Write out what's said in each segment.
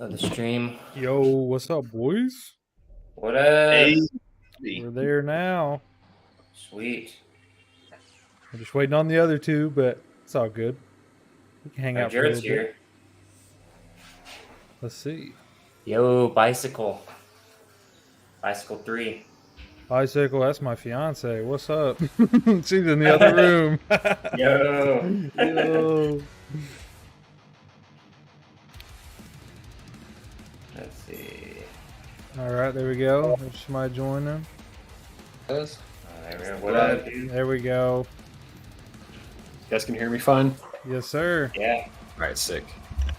of the stream. Yo, what's up, boys? What up? Hey. We're there now. Sweet. We're just waiting on the other two, but it's all good. We can hang out for a Jared's little bit. here. Let's see. Yo, bicycle. Bicycle 3. Bicycle, that's my fiance. What's up? She's in the other room. Yo. Yo. Let's see. All right, there we go. There's somebody joining. Alright, what up, dude? There we go. You guys can hear me fine? Yes, sir. Yeah. Alright, sick.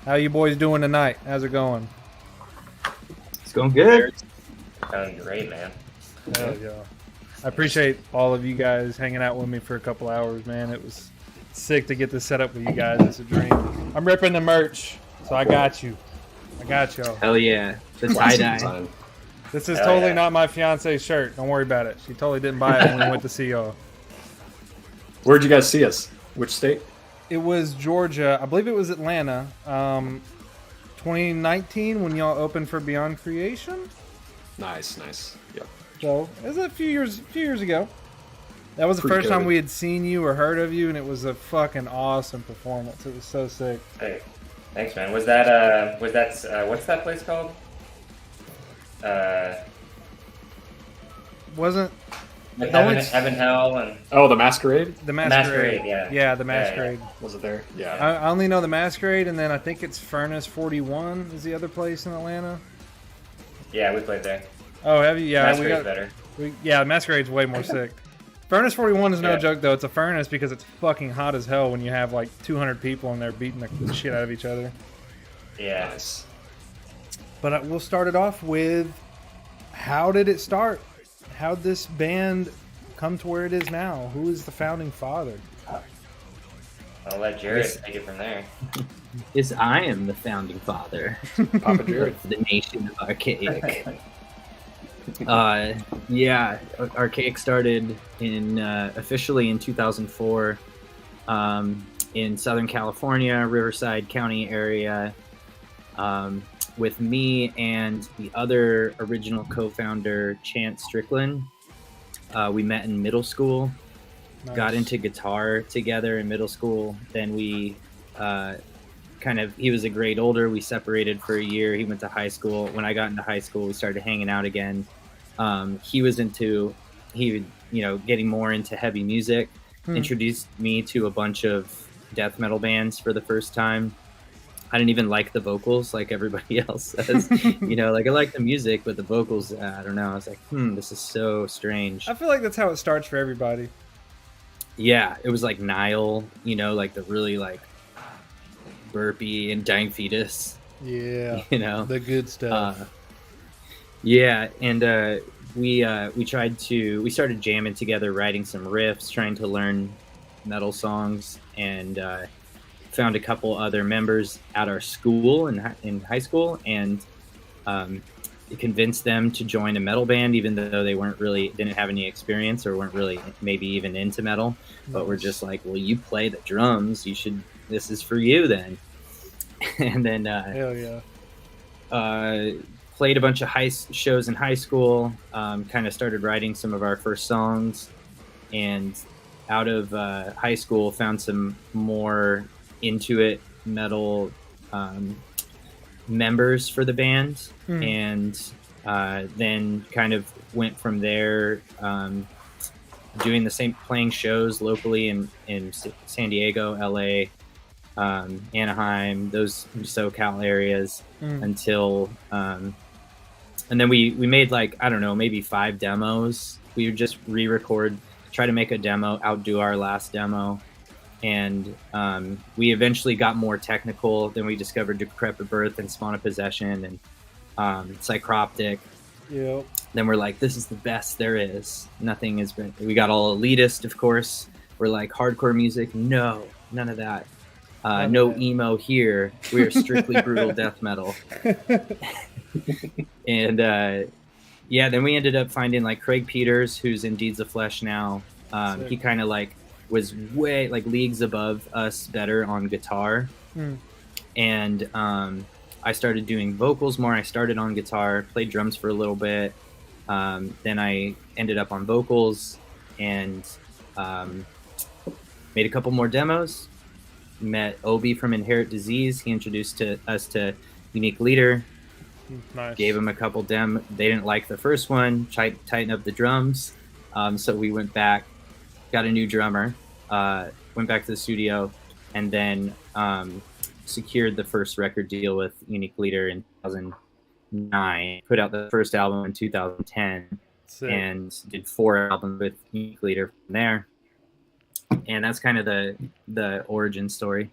How you boys doing tonight? How's it going? It's going good. Sounding great, man. Hell yeah. I appreciate all of you guys hanging out with me for a couple hours, man. It was sick to get this set up with you guys. It's a dream. I'm ripping the merch, so I got you. I got y'all. Hell yeah. The tie-dye. This is Hell totally yeah. not my fiance's shirt. Don't worry about it. She totally didn't buy it when we went to see y'all. Where'd you guys see us? Which state? It was Georgia. I believe it was Atlanta. 2019 when y'all opened for Beyond Creation. Nice. Yep. So it was a few years ago. That was the Pretty first time good. we had seen you or heard of you, and it was a fucking awesome performance. It was so sick. Hey, thanks, man. Was that what's that place called? Wasn't Like No, Heaven, it's- Heaven, Hell, and Oh, the Masquerade? the Masquerade? Masquerade, yeah. Yeah, the Masquerade. Was it there? Yeah. I only know the Masquerade, and then I think it's Furnace 41 is the other place in Atlanta. yeah, we played there. Oh, have you? Yeah, we Masquerade's got. better. Yeah, Masquerade's way more sick. Furnace 41 is no Yeah. joke though. It's a furnace because it's fucking hot as hell when you have like 200 people in there beating the shit out of each other. Yeah. Nice. But we'll start it off with how did it start? How'd this band come to where it is now? Who is the founding father? I'll let Jared take it from there. Is I am the founding father Papa Jared. of the nation of Arkaik. Yeah, Arkaik started in officially in 2004 in Southern California, Riverside County area, with me and the other original co-founder, Chance Strickland. We met in middle school. Nice. Got into guitar together in middle school. Then we he was a grade older. We separated for a year. He went to high school. When I got into high school, we started hanging out again. He was getting more into heavy music. Introduced me to a bunch of death metal bands for the first time. I didn't even like the vocals like everybody else says. Like I like the music, but the vocals, I don't know. I was like, this is so strange. I feel like that's how it starts for everybody. Yeah, it was like Nile, like the really like burpy and dying fetus, Yeah, the good stuff. yeah. And we started jamming together, writing some riffs, trying to learn metal songs, and found a couple other members at our school in high school, and convinced them to join a metal band, even though they didn't have any experience or weren't really maybe even into metal. But we're just like, well, you play the drums, this is for you then. And then Hell yeah. played a bunch of shows in high school, kind of started writing some of our first songs, and out of high school found some more into it metal members for the band, and then kind of went from there, doing the same, playing shows locally in San Diego, LA, Anaheim, those SoCal areas, until and then we made like, I don't know, maybe 5 demos. We would just re-record, try to make a demo, outdo our last demo. And we eventually got more technical. Then we discovered Decrepit Birth and Spawn of Possession and Psychroptic. Yep. Then we're like, this is the best there is. Nothing has been. We got all elitist, of course. We're like, hardcore music? No, none of that. No emo here. We are strictly brutal death metal. And then we ended up finding like Craig Peters, who's in Deeds of Flesh now. He kind of like was way like leagues above us better on guitar. And I started doing vocals more. I started on guitar, played drums for a little bit. Then I ended up on vocals and made a couple more demos. Met Obi from Inherit Disease. He introduced us to Unique Leader. Nice. Gave him a couple They didn't like the first one. Tighten up the drums. So we went back, got a new drummer, went back to the studio, and then secured the first record deal with Unique Leader in 2009. Put out the first album in 2010, Sick. and did 4 albums with Unique Leader from there. And that's kind of the origin story.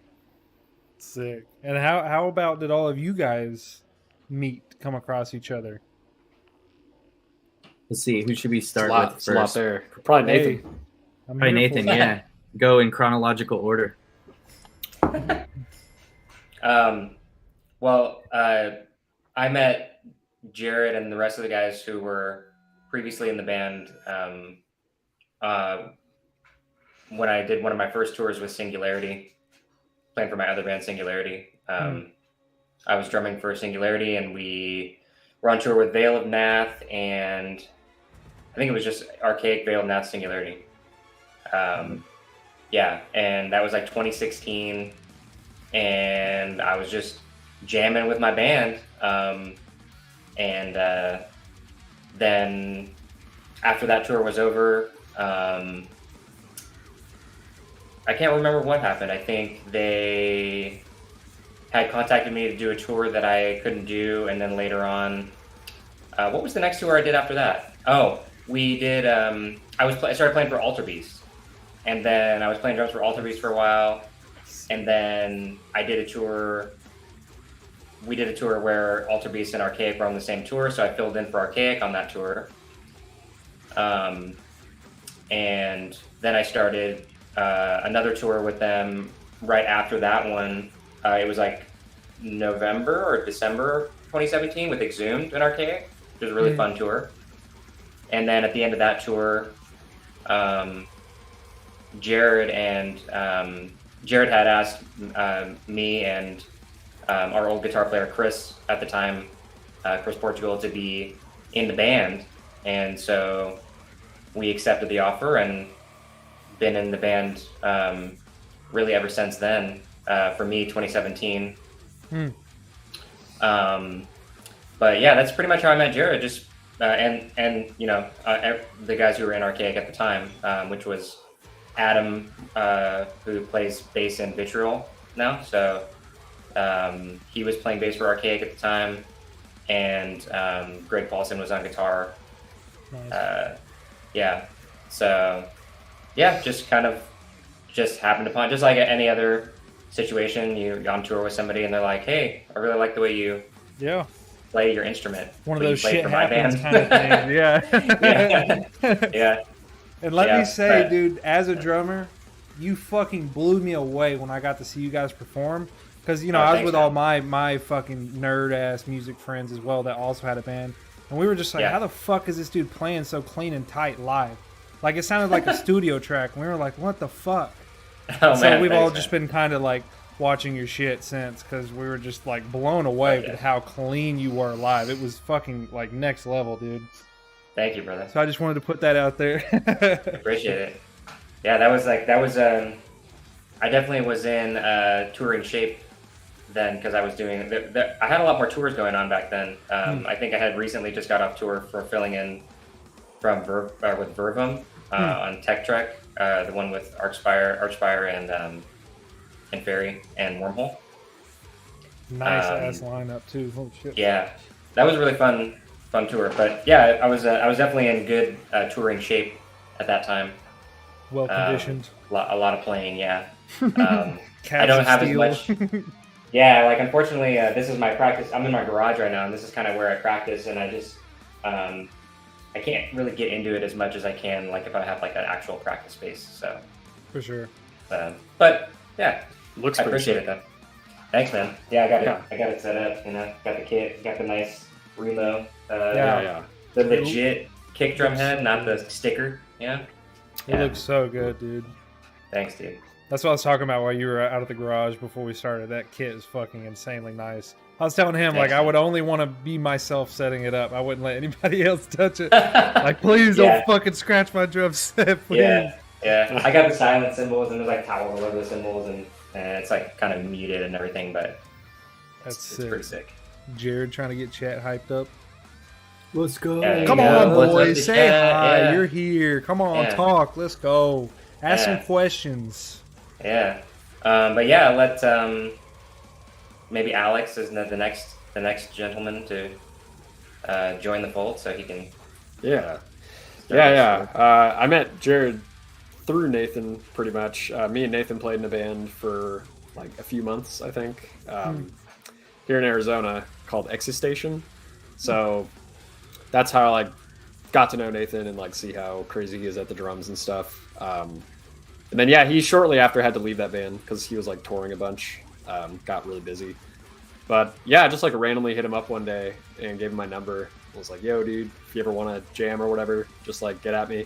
Sick. And how about did all of you guys come across each other? Let's see, who should we start with It's a lot first? there. Probably Nathan. Hey, I'm Probably here for Nathan, it. yeah. Go in chronological order. Well, I met Jared and the rest of the guys who were previously in the band when I did one of my first tours with Singularity, playing for my other band, Singularity. I was drumming for Singularity, and we were on tour with Veil of Nath, and I think it was just Arkaik, Veil of Nath, Singularity. Yeah, and that was like 2016, and I was just jamming with my band. Then after that tour was over, I can't remember what happened. I think they had contacted me to do a tour that I couldn't do, and then later on, what was the next tour I did after that? Oh, we did. I started playing for Alter Beast, and then I was playing drums for Alter Beast for a while, and then I did a tour. We did a tour where Alter Beast and Arkaik were on the same tour, so I filled in for Arkaik on that tour. And then I started another tour with them right after that one. It was like November or December 2017 with Exhumed and Arkaik. It was a really fun tour. And then at the end of that tour, Jared had asked me and our old guitar player Chris at the time, Chris Portugal, to be in the band, and so we accepted the offer and been in the band really ever since then. For me, 2017. But yeah, that's pretty much how I met Jared. Just and you know, the guys who were in Arkaik at the time, which was Adam, who plays bass in Vitriol now. So he was playing bass for Arkaik at the time, and Greg Paulson was on guitar. Nice. Yeah, so yeah, just happened upon, just like any other situation. You're on tour with somebody and they're like, hey, I really like the way you play your instrument. One of Will you those play shit for my happens band? kind of things. Yeah. Yeah. And let me say, but- dude, as a drummer, you fucking blew me away when I got to see you guys perform. Because, you know, Oh, I was thanks, with man. all my fucking nerd-ass music friends as well that also had a band. And we were just like, Yeah. how the fuck is this dude playing so clean and tight live? Like, it sounded like a studio track. And we were like, what the fuck? Oh, So man, we've thanks, all man. just been kind of like watching your shit since, because we were just like blown away Okay. with how clean you were live. It was fucking like next level, dude. Thank you, brother. So I just wanted to put that out there. Appreciate it. Yeah, that was I definitely was in touring shape then, because I was doing I had a lot more tours going on back then. I think I had recently just got off tour for filling in from with Vervum on Tech Trek, the one with Archspire and Fairy and Wormhole. Nice ass lineup too. Holy shit. Yeah, that was a really fun tour. But yeah, I was definitely in good touring shape at that time. Well conditioned. A lot of playing, yeah. Calves I don't of have steel. as much. Yeah, like unfortunately, this is my practice. I'm in my garage right now, and this is kind of where I practice. And I just, I can't really get into it as much as I can, like if I have like an actual practice space. So, For sure. but yeah, Looks I pretty appreciate sick. it though. Thanks, man. Yeah, Yeah. I got it set up. You know, got the kit, got the nice Remo, Yeah. the legit kick drum head, not the sticker. Yeah. It looks so good, dude. Thanks, dude. That's what I was talking about while you were out of the garage before we started. That kit is fucking insanely nice. I was telling him, like, I would only want to be myself setting it up. I wouldn't let anybody else touch it. Like, please don't fucking scratch my drum set, please. Yeah. I got the silent symbols, and there's like towels all over the symbols, and it's like kind of muted and everything, but it's pretty sick. Jared trying to get chat hyped up. Let's go. Yeah, Come on, boys. Say hi. Yeah. You're here. Come on, talk. Let's go. Ask some questions. Yeah. But yeah, let maybe Alex is the next gentleman to join the fold, so he can. Yeah. I met Jared through Nathan, pretty much. Me and Nathan played in a band for like a few months, I think, here in Arizona called Existation. So that's how I like got to know Nathan and like see how crazy he is at the drums and stuff. And then he shortly after had to leave that band because he was like touring a bunch, got really busy. But yeah, just like randomly hit him up one day and gave him my number. I was like, "Yo, dude, if you ever want to jam or whatever, just like get at me."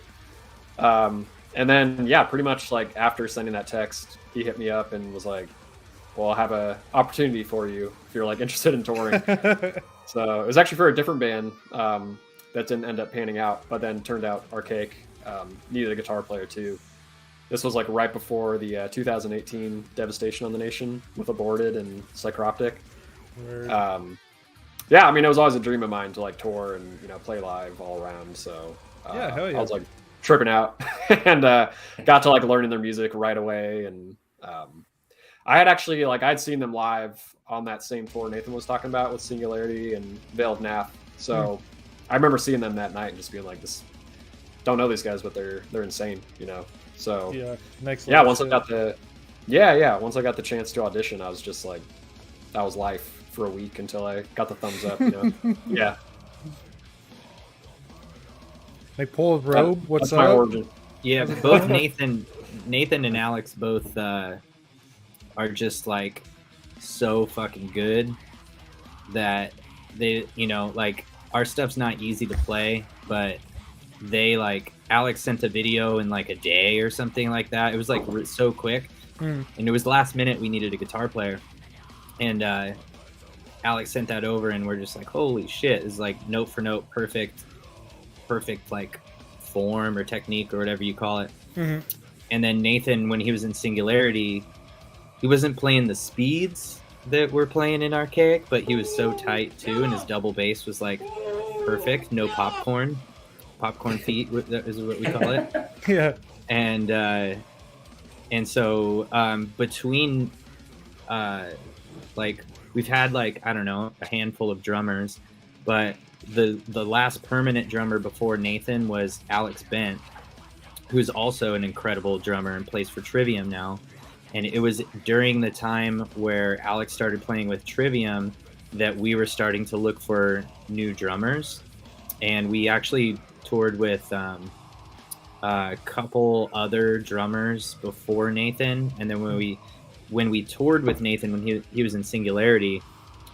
And then pretty much like after sending that text, he hit me up and was like, "Well, I have a opportunity for you if you're like interested in touring." So it was actually for a different band that didn't end up panning out, but then turned out Arkaik needed a guitar player too. This was like right before the 2018 devastation on the nation with Aborted and Psychroptic. I mean, it was always a dream of mine to like tour and play live all around. So hell yeah. I was like tripping out and got to like learning their music right away. And I had actually I'd seen them live on that same tour Nathan was talking about with Singularity and Veiled Nath. So I remember seeing them that night and just being like, "This don't know these guys, but they're insane," So once I got once I got the chance to audition, I was just like, that was life for a week until I got the thumbs up. Yeah. McPoyle's Robe, what's that's my up? origin. Yeah, both Nathan and Alex both are just like so fucking good that they like our stuff's not easy to play, but they like Alex sent a video in like a day or something like that. It was like so quick, and it was last minute. We needed a guitar player, and Alex sent that over, and we're just like, holy shit! It's like note for note, perfect like form or technique or whatever you call it. And then Nathan, when he was in Singularity, he wasn't playing the speeds that we're playing in Arkaik, but he was so tight too, and his double bass was like perfect, no popcorn feet is what we call it. Yeah. And so between like we've had like I don't know a handful of drummers, but the last permanent drummer before Nathan was Alex Bent, who's also an incredible drummer and plays for Trivium now. And it was during the time where Alex started playing with Trivium that we were starting to look for new drummers. And we actually toured with a couple other drummers before Nathan. And then when we toured with Nathan, when he was in Singularity,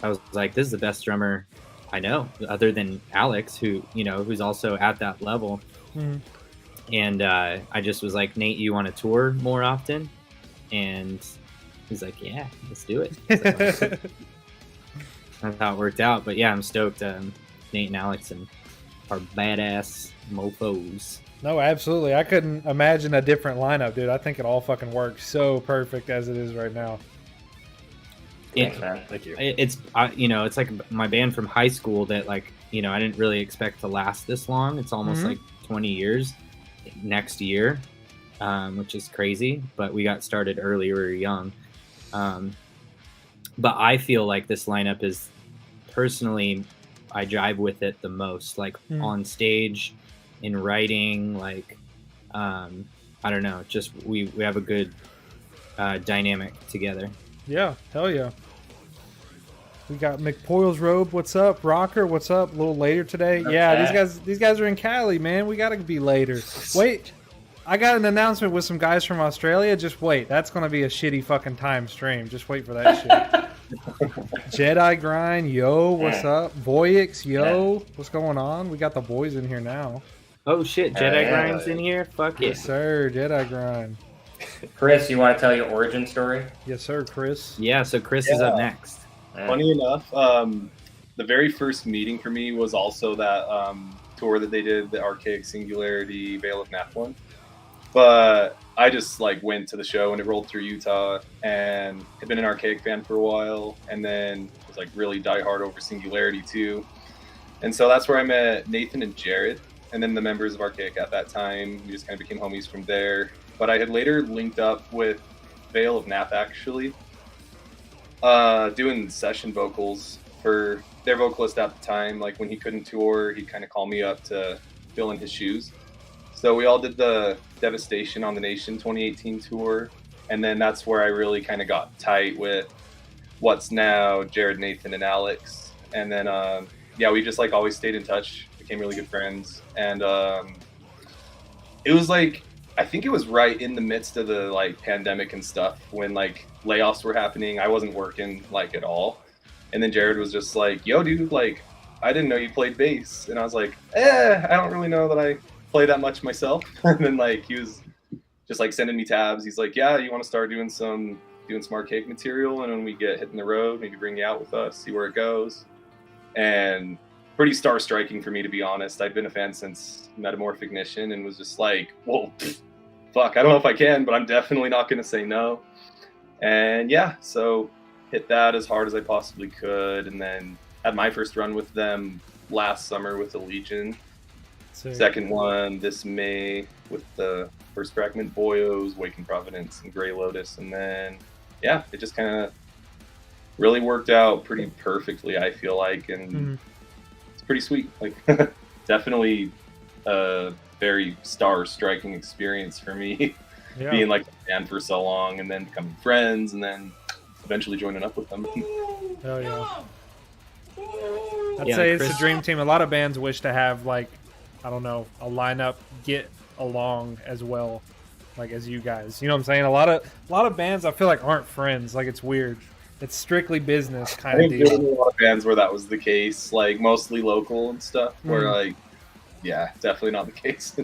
I was like, this is the best drummer I know, other than Alex, who's also at that level. And I just was like, Nate, you want to tour more often? And he's like, yeah, let's do it. So that's how it worked out. But yeah, I'm stoked. Nate and Alex are badass mofos. No, absolutely. I couldn't imagine a different lineup, dude. I think it all fucking works so perfect as it is right now. Thanks, man. Thank you. It's it's like my band from high school that like I didn't really expect to last this long. It's almost like 20 years next year. Which is crazy, but we got started early. We were young. But I feel like this lineup is personally, I jive with it the most, like on stage, in writing, like, I don't know, just we have a good dynamic together. Yeah, hell yeah. We got McPoyle's Robe, what's up? Rocker, what's up? A little later today. Yeah, these guys are in Cali, man. We gotta be later. Wait. I got an announcement with some guys from Australia. Just wait. That's going to be a shitty fucking time stream. Just wait for that shit. Jedi Grind, yo, what's up? Voyix, yo, what's going on? We got the boys in here now. Oh, shit. Jedi Grind's in here? Fuck it. Yes, sir. Jedi Grind. Chris, you want to tell your origin story? Yes, sir, Chris. Yeah, so Chris is up next. Funny enough, the very first meeting for me was also that tour that they did, the Arkaik Singularity Veil of Nap one. But I just like went to the show when it rolled through Utah, and had been an Arkaik fan for a while, and then was like really diehard over Singularity too. And so that's where I met Nathan and Jared, and then the members of Arkaik at that time. We just kind of became homies from there. But I had later linked up with Veil of Nap actually, doing session vocals for their vocalist at the time. Like when he couldn't tour, he'd kind of call me up to fill in his shoes. So we all did the Devastation on the Nation 2018 tour, and then that's where I really kind of got tight with what's now Jared, Nathan, and Alex. And then yeah, we just like always stayed in touch, became really good friends, and it was like, I think it was right in the midst of the like pandemic and stuff when like layoffs were happening. I wasn't working like at all, and then Jared was just like, "Yo, dude, like I didn't know you played bass," and I was like, I don't really know that I play that much myself. And then like he was just like sending me tabs. He's like, "Yeah, you want to start doing some Arkaik material, and when we get hitting the road, maybe bring you out with us, see where it goes." And pretty star striking for me, to be honest. I've been a fan since Metamorph Ignition, and was just like, whoa, fuck, I don't know if I can, but I'm definitely not going to say no. And yeah, so hit that as hard as I possibly could, and then had my first run with them last summer with the Legion. Sick. Second one this May with the First Fragment Boyos, Waking Providence, and Grey Lotus. And then, yeah, it just kind of really worked out pretty perfectly, I feel like. And it's pretty sweet. Like, definitely a very star-striking experience for me, being like a fan for so long, and then becoming friends, and then eventually joining up with them. Hell yeah. I'd Yeah, say Chris- it's a dream team. A lot of bands wish to have, like, I don't know, a lineup get along as well, like as you guys. You know what I'm saying? A lot of bands I feel like aren't friends. Like, it's weird. It's strictly business I kind of think there's deal. a lot of bands where that was the case, like mostly local and stuff, where like, yeah, definitely not the case.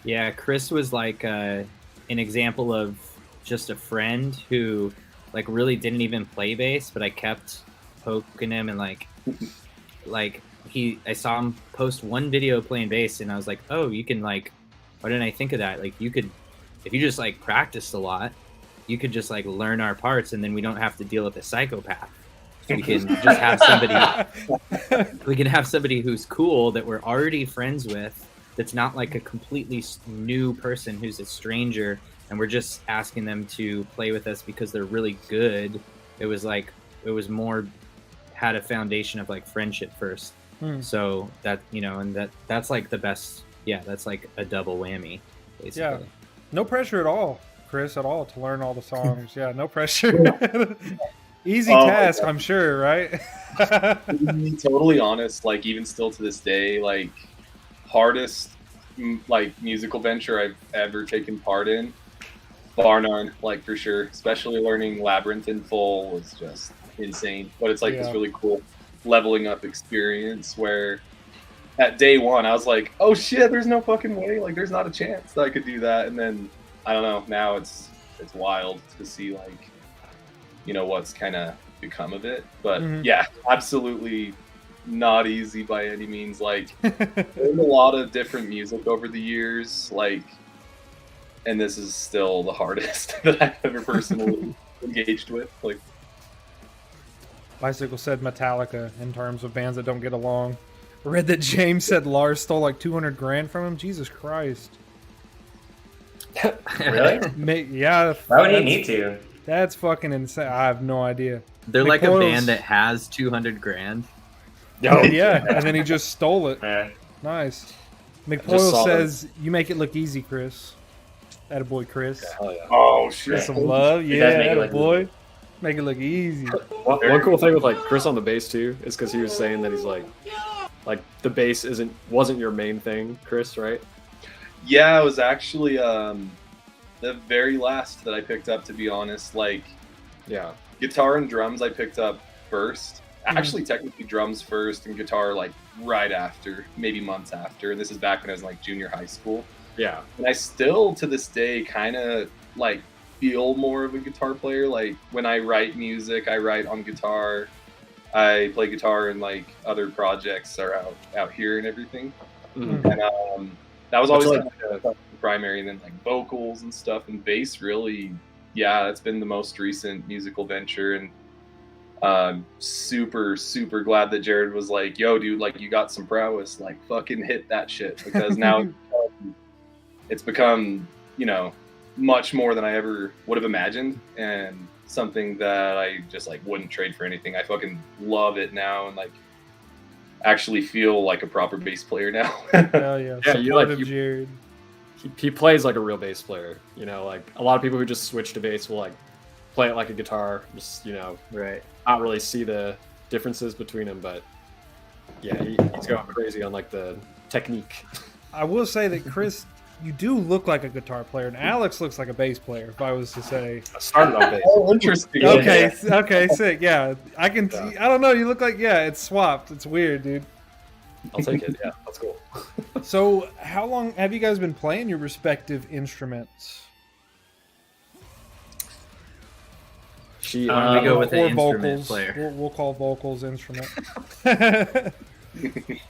Yeah, Chris was like an example of just a friend who like really didn't even play bass, but I kept poking him and like I saw him post one video playing bass, and I was like, oh, you can like, why didn't I think of that? Like, you could, if you just like practiced a lot, you could just like learn our parts, and then we don't have to deal with a psychopath. We can just have somebody. We can have somebody who's cool that we're already friends with. That's not like a completely new person who's a stranger, and we're just asking them to play with us because they're really good. It was more had a foundation of like friendship first. So that, you know, and that's like the best. Yeah, that's like a double whammy, basically. Yeah. No pressure at all, Chris, at all, to learn all the songs. Yeah, no pressure. Easy task, I'm sure, right? To be totally honest, like even still to this day, like hardest like musical venture I've ever taken part in, bar none, like for sure. Especially learning Labyrinth in full was just insane. But it's like this really cool leveling up experience where at day one I was like, oh shit, there's no fucking way, like there's not a chance that I could do that. And then I don't know, now it's wild to see like, you know, what's kind of become of it. But yeah, absolutely not easy by any means. Like there's a lot of different music over the years, like, and this is still the hardest that I've ever personally engaged with. Like, Bicycle said Metallica in terms of bands that don't get along. Read that James said Lars stole like 200 grand from him. Jesus Christ. Really? Yeah. Why would he need to? That's fucking insane. I have no idea. They're like a McCoy's- band that has 200 grand. Oh, yeah, and then he just stole it. Yeah. Nice. Just McPoyle saw says, you make it look easy, Chris. Attaboy, Chris. Hell yeah. oh Get shit. some love. He Yeah, does make it look attaboy. Make it look easy. One cool thing with like Chris on the bass too is because he was saying that he's like the bass wasn't your main thing, Chris, right? Yeah, it was actually the very last that I picked up, to be honest. Like, Yeah. guitar and drums I picked up first. Actually, technically drums first and guitar like right after, maybe months after. And this is back when I was in like junior high school. Yeah. And I still, to this day, kind of like feel more of a guitar player. Like when I write music, I write on guitar. I play guitar in like other projects are out here and everything. Mhm. And that was always Like, kind of the primary, and then like vocals and stuff, and bass really, yeah, it's been the most recent musical venture. And super glad that Jared was like, yo dude, like you got some prowess, like fucking hit that shit, because now it's become, you know, much more than I ever would have imagined, and something that I just like wouldn't trade for anything. I fucking love it now, and like actually feel like a proper bass player now. Hell yeah. Yeah, you like- Supportive Jared. he plays like a real bass player. You know, like a lot of people who just switch to bass will like play it like a guitar. Just, you know, Right. not really see the differences between them. But yeah, he's going crazy on like the technique. I will say that Chris, you do look like a guitar player, and Alex looks like a bass player. If I was to say, I started on bass. Oh, interesting. okay, okay, sick, yeah, I can. I don't know. You look like it's swapped. It's weird, dude. I'll take it. Yeah, that's cool. So, how long have you guys been playing your respective instruments? She. Why don't we go with the Or instrument vocals. player? We'll call vocals instrument.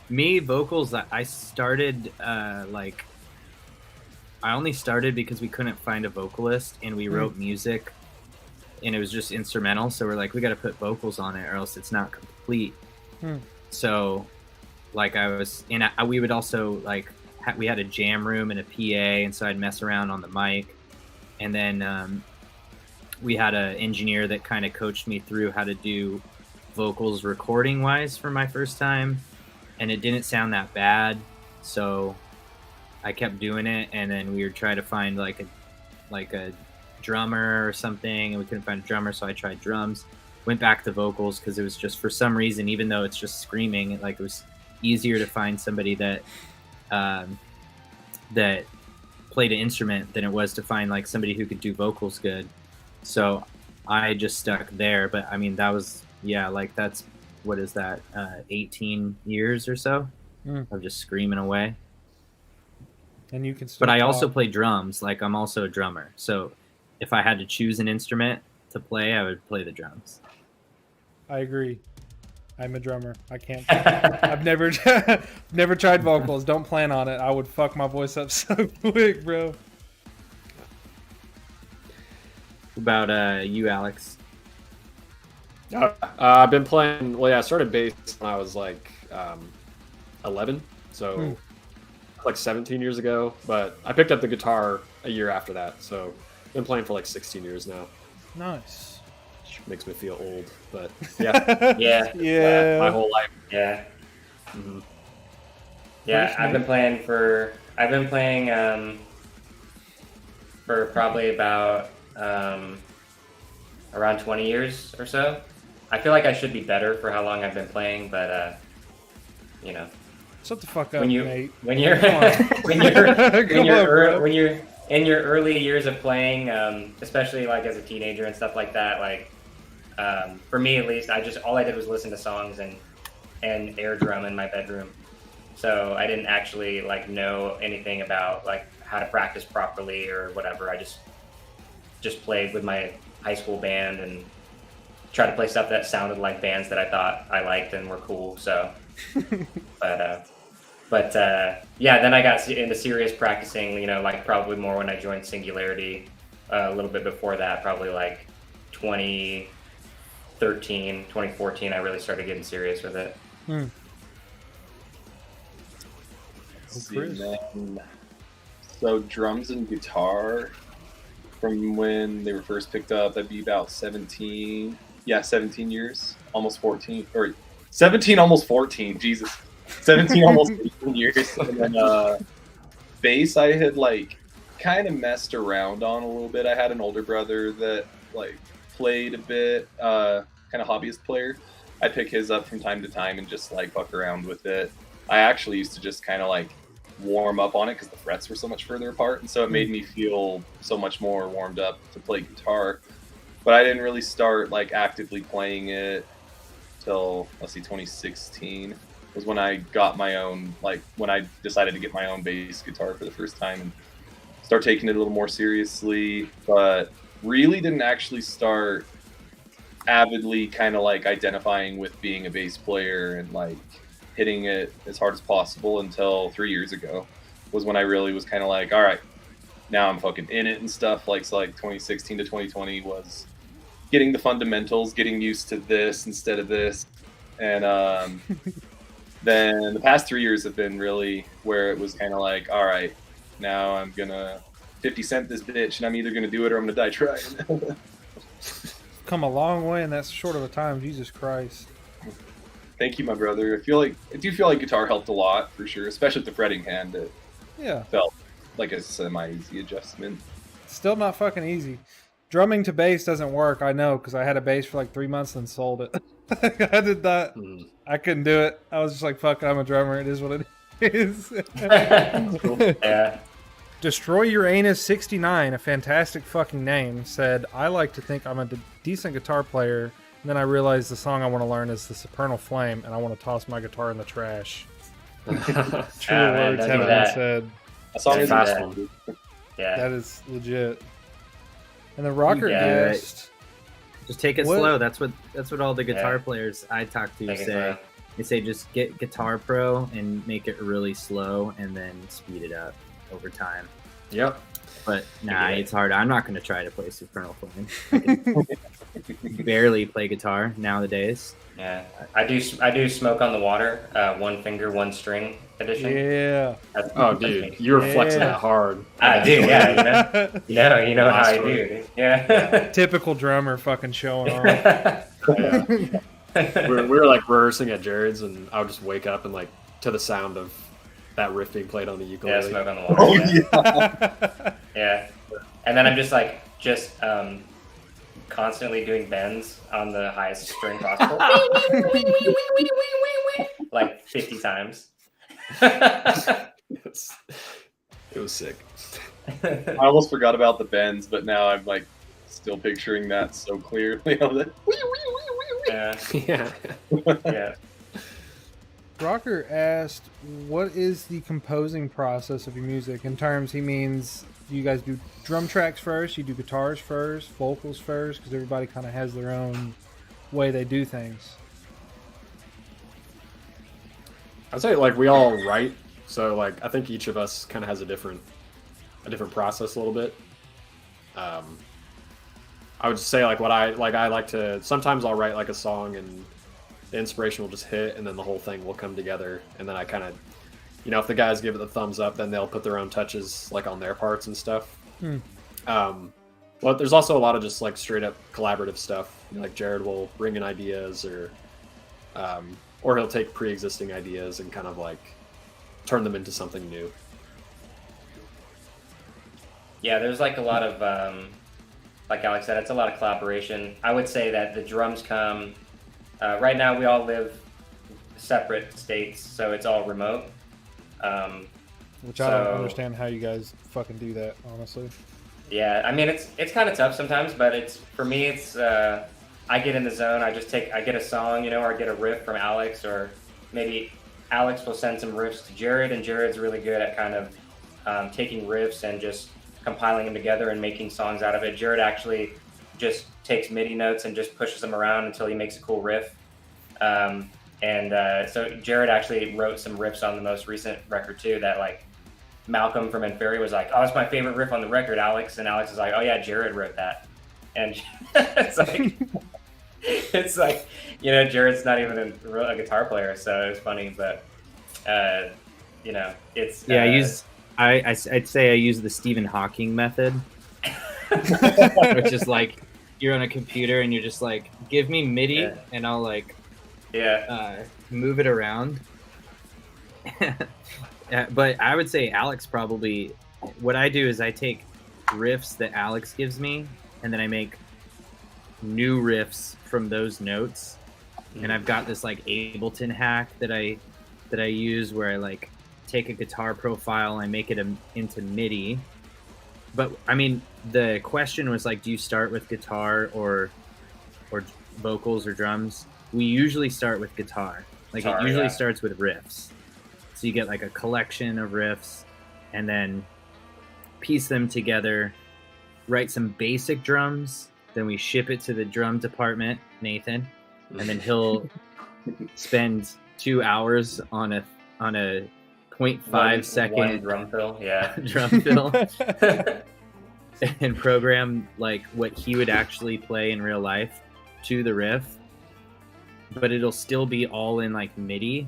Me, vocals, I started like I only started because we couldn't find a vocalist, and we wrote music and it was just instrumental, so we're like, we got to put vocals on it or else it's not complete. So like we would also like we had a jam room and a PA, and so I'd mess around on the mic, and then we had an engineer that kind of coached me through how to do vocals recording wise for my first time, and it didn't sound that bad, so I kept doing it. And then we would try to find like a drummer or something, and we couldn't find a drummer, so I tried drums, went back to vocals because it was just, for some reason, even though it's just screaming, it was easier to find somebody that that played an instrument than it was to find like somebody who could do vocals good. So I just stuck there. But I mean, that was, like that's, what is that, 18 years or so of just screaming away. And you can still But I talk. also play drums. Like, I'm also a drummer, so if I had to choose an instrument to play, I would play the drums. I agree. I'm a drummer. I can't. I've never never tried vocals. Don't plan on it. I would fuck my voice up so quick, bro. What about you, Alex? I've been playing. Well, yeah, I started bass when I was like 11, so like 17 years ago. But I picked up the guitar a year after that, so I've been playing for like 16 years now. Nice. Which makes me feel old, but yeah, Yeah. my whole life. Yeah. Mhm. Yeah, First I've been playing for probably about around 20 years or so. I feel like I should be better for how long I've been playing, but you know, Shut the fuck up, when you're Nate. when you're Come on. when you're Come on, bro. when you're in your early years of playing, especially like as a teenager and stuff like that, like for me at least, all I did was listen to songs and air drum in my bedroom. So I didn't actually like know anything about like how to practice properly or whatever. I just played with my high school band and tried to play stuff that sounded like bands that I thought I liked and were cool. So, but yeah, then I got into serious practicing, you know, like probably more when I joined Singularity, a little bit before that, probably like 2013, 2014, I really started getting serious with it. Chris? So drums and guitar, from when they were first picked up, that'd be about 17. Yeah, 17 years, almost 14, or 17, almost 14. Jesus, 17, almost 18 years. And then bass, I had like kind of messed around on a little bit. I had an older brother that like played a bit, kind of hobbyist player. I pick his up from time to time and just like fuck around with it. I actually used to just kind of like warm up on it because the frets were so much further apart, and so it made me feel so much more warmed up to play guitar. But I didn't really start like actively playing it till 2016 was when I got my own, like when I decided to get my own bass guitar for the first time. And start taking it a little more seriously, but really didn't actually start avidly kind of like identifying with being a bass player and like hitting it as hard as possible until 3 years ago was when I really was kind of like, all right, now I'm fucking in it and stuff. Like, so like 2016 to 2020 was getting the fundamentals, getting used to this instead of this. And then the past 3 years have been really where it was kind of like, all right, now I'm gonna 50 cent this bitch and I'm either gonna do it or I'm gonna die trying. Come a long way in that short of a time. Jesus Christ. Thank you, my brother. I do feel like guitar helped a lot for sure, especially with the fretting hand. It Yeah. felt like a semi-easy adjustment. Still not fucking easy. Drumming to bass doesn't work. I know because I had a bass for like 3 months and sold it. I did not. I couldn't do it. I was just like, "Fuck it, I'm a drummer. It is what it is." Yeah. Destroy Your Anus 69, a fantastic fucking name, said, "I like to think I'm a decent guitar player, and then I realized the song I want to learn is the Supernal Flame, and I want to toss my guitar in the trash." True man, words don't haven't do been that. said. A song is Fast fast one. one. Yeah. That is legit. And the rocker Yeah, asked, Just take it What- slow. That's what all the guitar Yeah. players I talk to Take it say. slow. They say just get Guitar Pro and make it really slow, and then speed it up over time. Yep. But nah, Yeah. it's hard. I'm not going to try to play Supernal Flame. I can barely play guitar nowadays. Yeah. I do Smoke on the Water, one finger, one string edition. yeah. That's- Oh, that's dude, me. you were flexing Yeah. that hard. I do, yeah. You know how I do. Dude. Yeah. Typical drummer fucking showing off. Yeah. we were like rehearsing at Jared's, and I would just wake up and like to the sound of that riff being played on the Yeah, ukulele. Smoke on the Water. Oh yeah. yeah. Yeah. And then I'm just constantly doing bends on the highest string possible. Like 50 times. It was sick. I almost forgot about the bends, but now I'm like still picturing that so clearly. I'm like, Yeah. Yeah. Yeah. Rocker asked, what is the composing process of your music? In terms, he means, do you guys do drum tracks first? You do guitars first? Vocals first? Because everybody kind of has their own way they do things. I'd say like we all write, so like I think each of us kind of has a different process a little bit. I would say like I like to sometimes I'll write like a song and the inspiration will just hit and then the whole thing will come together, and then I kind of, if the guys give it the thumbs up, then they'll put their own touches like on their parts and stuff. But there's also a lot of just like straight up collaborative stuff. Like Jared will bring in ideas, or he'll take pre-existing ideas and kind of like turn them into something new. Yeah, there's like a lot of, like Alex said, it's a lot of collaboration. I would say that the drums come, right now we all live separate states, so it's all remote. Which I don't So- understand how you guys fucking do that, honestly. Yeah, I mean it's kind of tough sometimes, but for me it's I get in the zone. I get a song, or I get a riff from Alex, or maybe Alex will send some riffs to Jared, and Jared's really good at kind of taking riffs and just compiling them together and making songs out of it. Jared actually just takes MIDI notes and just pushes them around until he makes a cool riff. So Jared actually wrote some riffs on the most recent record too that like Malcolm from Inferi was like, "Oh, it's my favorite riff on the record, Alex." And Alex is like, "Oh yeah, Jared wrote that." And it's like, Jared's not even a guitar player, so it's funny, but it's I'd say I use the Stephen Hawking method, which is like you're on a computer and you're just like, give me MIDI Yeah. and I'll like yeah. move it around. But I would say Alex probably, what I do is I take riffs that Alex gives me and then I make new riffs from those notes. And I've got this like Ableton hack that I use where I like take a guitar profile, I make it into MIDI. But I mean, the question was like, do you start with guitar or vocals or drums? We usually start with guitar. Like Guitar, it usually yeah. starts with riffs. So you get like a collection of riffs, and then piece them together, write some basic drums, then we ship it to the drum department, Nathan, and then he'll spend 2 hours on a 0.5 second one drum fill. Yeah. drum fill and program like what he would actually play in real life to the riff, but it'll still be all in like MIDI.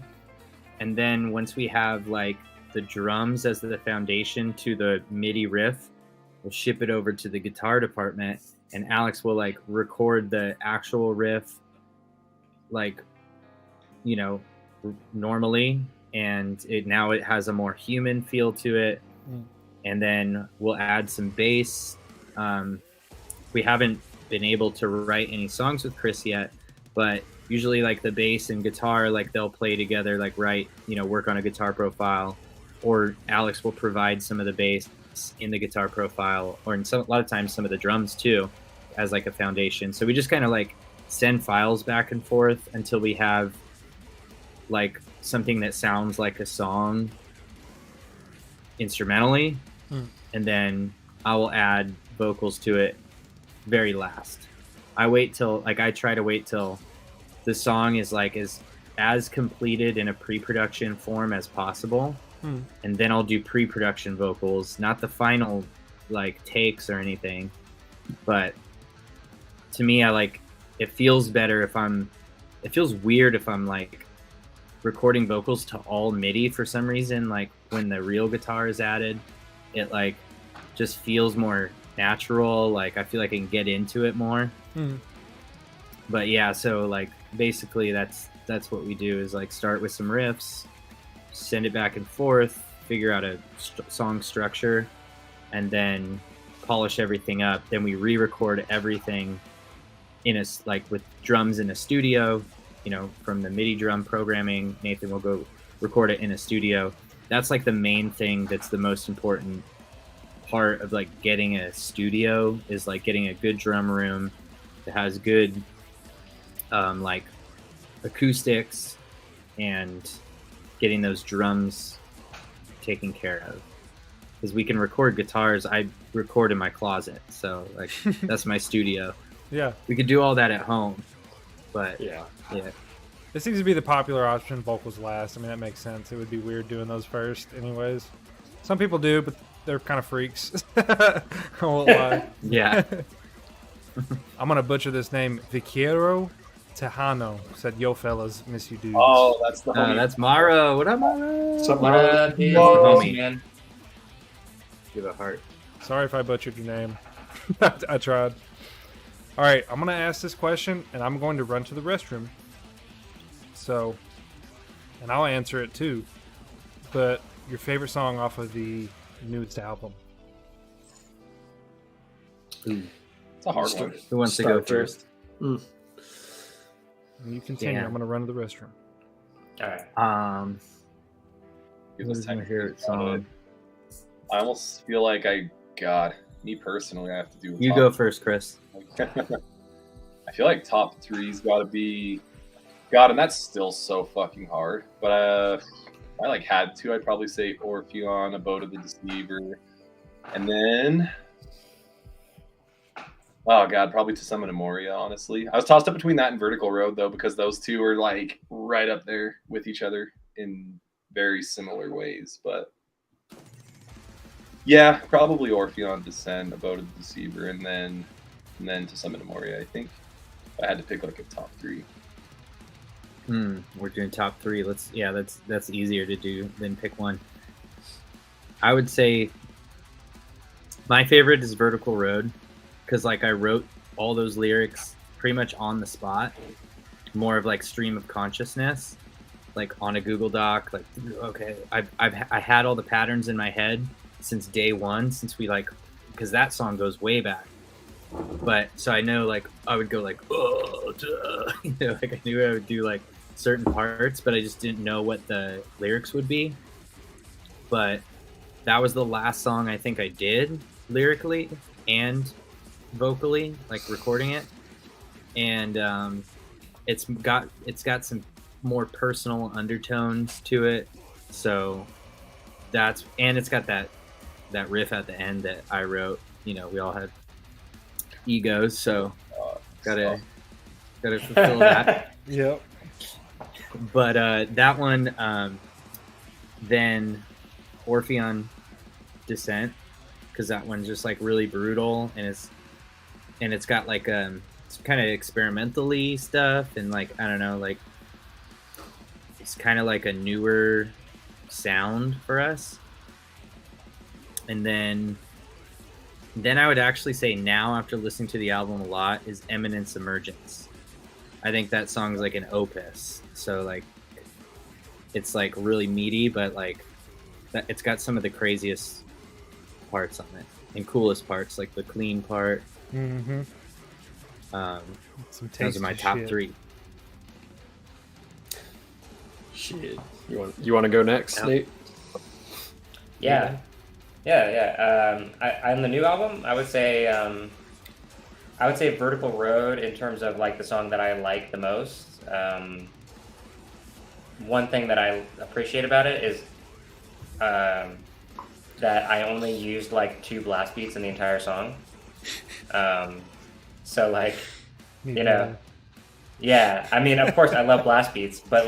And then once we have like the drums as the foundation to the MIDI riff, we'll ship it over to the guitar department, and Alex will like record the actual riff like, you know, normally, and now it has a more human feel to it. And then we'll add some bass. We haven't been able to write any songs with Chris yet, but usually like the bass and guitar, like they'll play together, like write, you know, work on a guitar profile, or Alex will provide some of the bass in the guitar profile, or a lot of times some of the drums too, as like a foundation. So we just kind of like send files back and forth until we have like something that sounds like a song instrumentally, and then I will add vocals to it very last. I try to wait till the song is like as completed in a pre-production form as possible, and then I'll do pre-production vocals, not the final like takes or anything. But to me, it feels better it feels weird if I'm like recording vocals to all MIDI for some reason. Like when the real guitar is added, it like just feels more natural. Like I feel like I can get into it more. But yeah, so like basically that's what we do, is like start with some riffs, send it back and forth, figure out a song structure, and then polish everything up. Then we re-record everything with drums in a studio, you know, from the MIDI drum programming. Nathan will go record it in a studio. That's like the main thing that's the most important part of like getting a studio, is like getting a good drum room that has good like acoustics, and getting those drums taken care of. Because we can record guitars. I record in my closet, so like that's my studio. Yeah. We could do all that at home, but Yeah. It seems to be the popular option, vocals last. I mean, that makes sense. It would be weird doing those first anyways. Some people do, but they're kind of freaks. I won't lie. Yeah. I'm going to butcher this name. Viqueiro Tejano said, "Yo, fellas, miss you dudes." Oh, that's the homie. That's Maro. What up, Maro? What's up, What Maro? up, dude? Whoa. Homie, man. Give a heart. Sorry if I butchered your name. I tried. All right, I'm going to ask this question, and I'm going to run to the restroom. So, and I'll answer it too. But your favorite song off of the newest album? It's a hard one. Who wants to go first? And you continue. Damn. I'm going to run to the restroom. All right. Give What us is my time to favorite think about it. song? I almost feel like me personally, I have to do. You go first, Chris. I feel like top three's got to be God, and that's still so fucking hard. But if I like had to, I'd probably say Orpheon, Abode of the Deceiver, and then oh god, probably To Summon a Moria. Honestly, I was tossed up between that and Vertical Road though, because those two are like right up there with each other in very similar ways. But yeah, probably Orpheon, Descent, Abode of the Deceiver, and then To Summon a Moria. I think if I had to pick like a top three. We're doing top three. That's easier to do than pick one. I would say my favorite is Vertical Road, because like I wrote all those lyrics pretty much on the spot, more of like stream of consciousness, like on a Google Doc. Like, okay, I had all the patterns in my head since day one, since we like, because that song goes way back. But so I know like I would go like, oh, duh. You know, like I knew I would do like certain parts, but I just didn't know what the lyrics would be. But that was the last song I think I did lyrically and vocally, like recording it. And it's got some more personal undertones to it. So it's got that that riff at the end that I wrote. You know, we all had egos, so gotta fulfill that. Yep. But that one, then Orpheon Descent, because that one's just like really brutal, and it's got like it's kind of experimentally stuff, and like I don't know, like it's kind of like a newer sound for us. And then I would actually say now, after listening to the album a lot, is Eminence Emergence. I think that song's like an opus. So like, it's like really meaty, but like, it's got some of the craziest parts on it and coolest parts, like the clean part. Mm-hmm. Those are my top three. Shit. You want to go next, Nate? Yeah. On the new album, I would say Vertical Road in terms of like the song that I like the most. One thing that I appreciate about it is that I only used like 2 blast beats in the entire song. So like, you know, yeah. I mean, of course, I love blast beats, but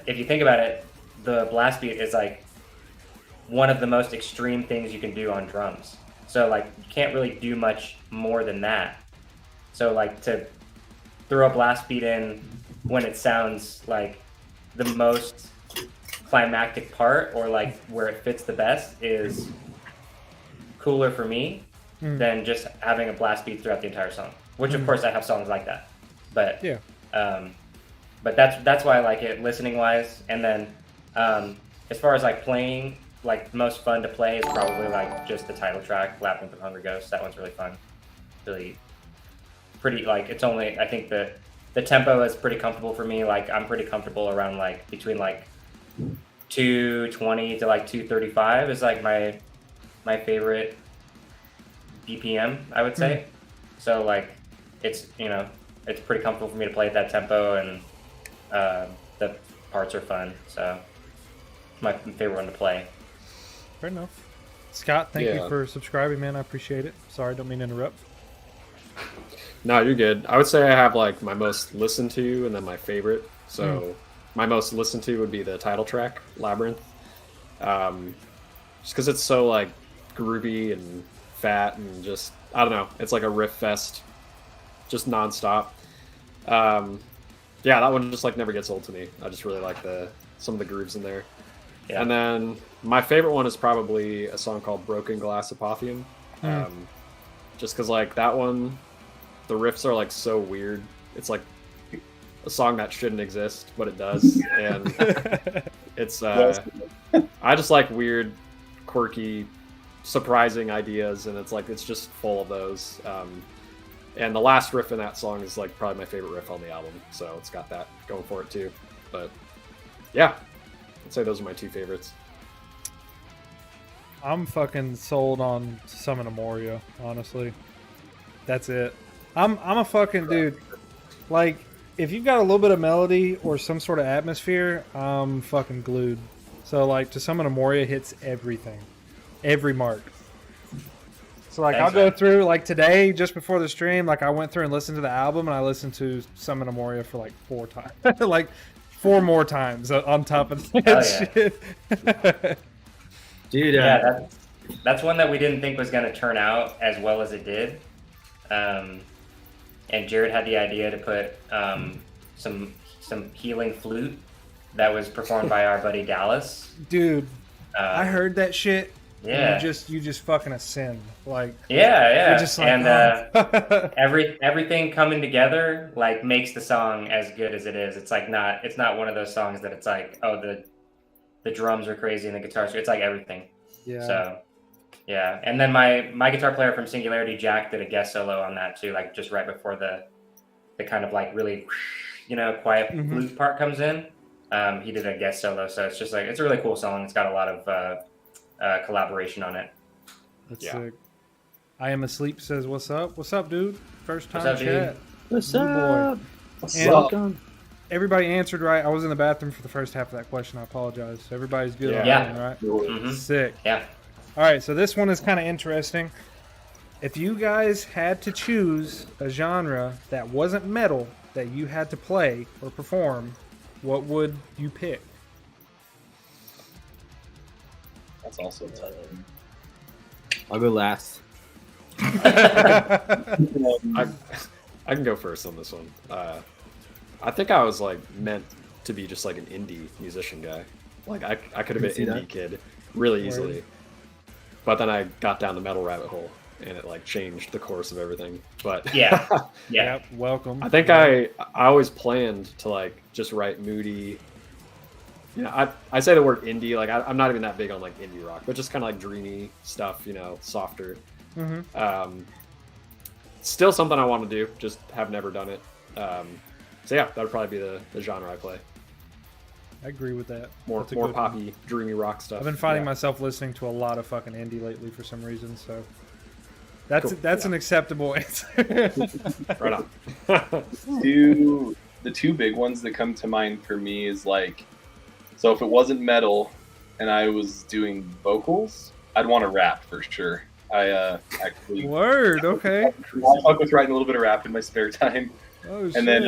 if you think about it, the blast beat is like one of the most extreme things you can do on drums. So like you can't really do much more than that. So like to throw a blast beat in when it sounds like the most climactic part or like where it fits the best is cooler for me than just having a blast beat throughout the entire song. Which of course I have songs like that. But yeah. But that's why I like it listening wise. And then as far as like playing, like most fun to play is probably like just the title track, Labyrinth of Hungry Ghosts. That one's really fun. Really pretty, like it's only, I think the tempo is pretty comfortable for me. Like I'm pretty comfortable around like between like 220 to like 235 is like my favorite BPM, I would say. So like it's, you know, it's pretty comfortable for me to play at that tempo, and the parts are fun. So it's my favorite one to play. Fair enough. Scott, thank you for subscribing, man. I appreciate it. Sorry, don't mean to interrupt. No, you're good. I would say I have like my most listened to and then my favorite. So my most listened to would be the title track, Labyrinth. Just because it's so like groovy and fat and just, I don't know, it's like a riff fest, just nonstop. Yeah, that one just like never gets old to me. I just really like some of the grooves in there. Yeah. And then my favorite one is probably a song called Broken Glass Apotheum. Just because like that one, the riffs are like so weird. It's like a song that shouldn't exist, but it does. And it's I just like weird, quirky, surprising ideas, and it's just full of those. And the last riff in that song is like probably my favorite riff on the album, so it's got that going for it too. But yeah, I'd say those are my 2 favorites. I'm fucking sold on Summon of Moria, honestly. That's it. I'm a fucking dude. Like, if you've got a little bit of melody or some sort of atmosphere, I'm fucking glued. So like, to Summon of Moria hits everything, every mark. So like, I'll go through like today, just before the stream, like I went through and listened to the album, and I listened to Summon of Moria for like 4 times, like 4 more times on top of that shit. Dude, that's one that we didn't think was going to turn out as well as it did. And Jared had the idea to put some healing flute that was performed by our buddy Dallas. Dude, I heard that shit. Yeah, you just fucking ascend, like yeah. Just like, and everything coming together like makes the song as good as it is. It's like it's not one of those songs that it's like, oh, the drums are crazy and the guitars. It's like everything. Yeah. So yeah, and then my guitar player from Singularity, Jack, did a guest solo on that too, like just right before the kind of like really, you know, quiet flute part comes in. He did a guest solo, so it's just like it's a really cool song. It's got a lot of collaboration on it. That's sick. I Am Asleep says, "What's up? What's up, dude? First time What's up, chat. Dude? What's up? Boy. What's And up? Everybody answered right. I was in the bathroom for the first half of that question. I apologize. Everybody's good. Yeah. On that one, right? Mm-hmm. Sick. Yeah. All right, so this one is kind of interesting. If you guys had to choose a genre that wasn't metal that you had to play or perform, what would you pick? That's also tough. I'll go last. I can go first on this one. I think I was like meant to be just like an indie musician guy. Like I could have been see an indie that. kid really Word. easily. But then I got down the metal rabbit hole and it like changed the course of everything. But Yeah. Yep, welcome. I think I always planned to like just write moody. You know, I say the word indie, like I'm not even that big on like indie rock, but just kind of like dreamy stuff, you know, softer. Still something I want to do, just have never done it. So yeah, that would probably be the genre I play. I agree with that. More That's a good one. poppy, dreamy rock stuff. I've been finding Yeah. myself listening to a lot of fucking indie lately for some reason, so that's Cool. that's Yeah. an acceptable answer. Right on. The two big ones that come to mind for me is like, so if it wasn't metal and I was doing vocals, I'd want to rap for sure. I actually Word, okay. I fuck with writing a little bit of rap in my spare time. Oh shit. And then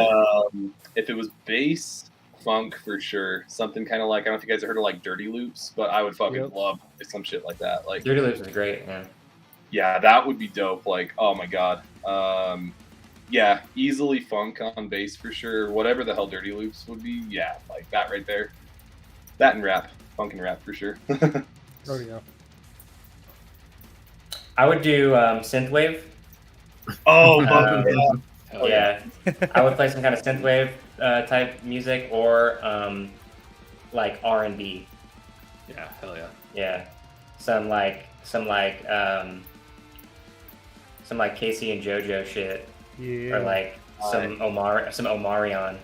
if it was bass, funk for sure. Something kind of like, I don't know if you guys have heard of like Dirty Loops, but I would fucking Yep. love some shit like that. Like, Dirty Loops is great, man. yeah, that would be dope. Like, oh my god. Yeah, easily funk on bass for sure. Whatever the hell Dirty Loops would be, yeah, like that right there. That and rap, funk and rap for sure. Oh yeah. I would do synthwave. Oh, Um, yeah, I would play some kind of synthwave type music or like R&B. Yeah, hell yeah. Yeah, some like Casey and JoJo shit, Yeah. or like some Omarion,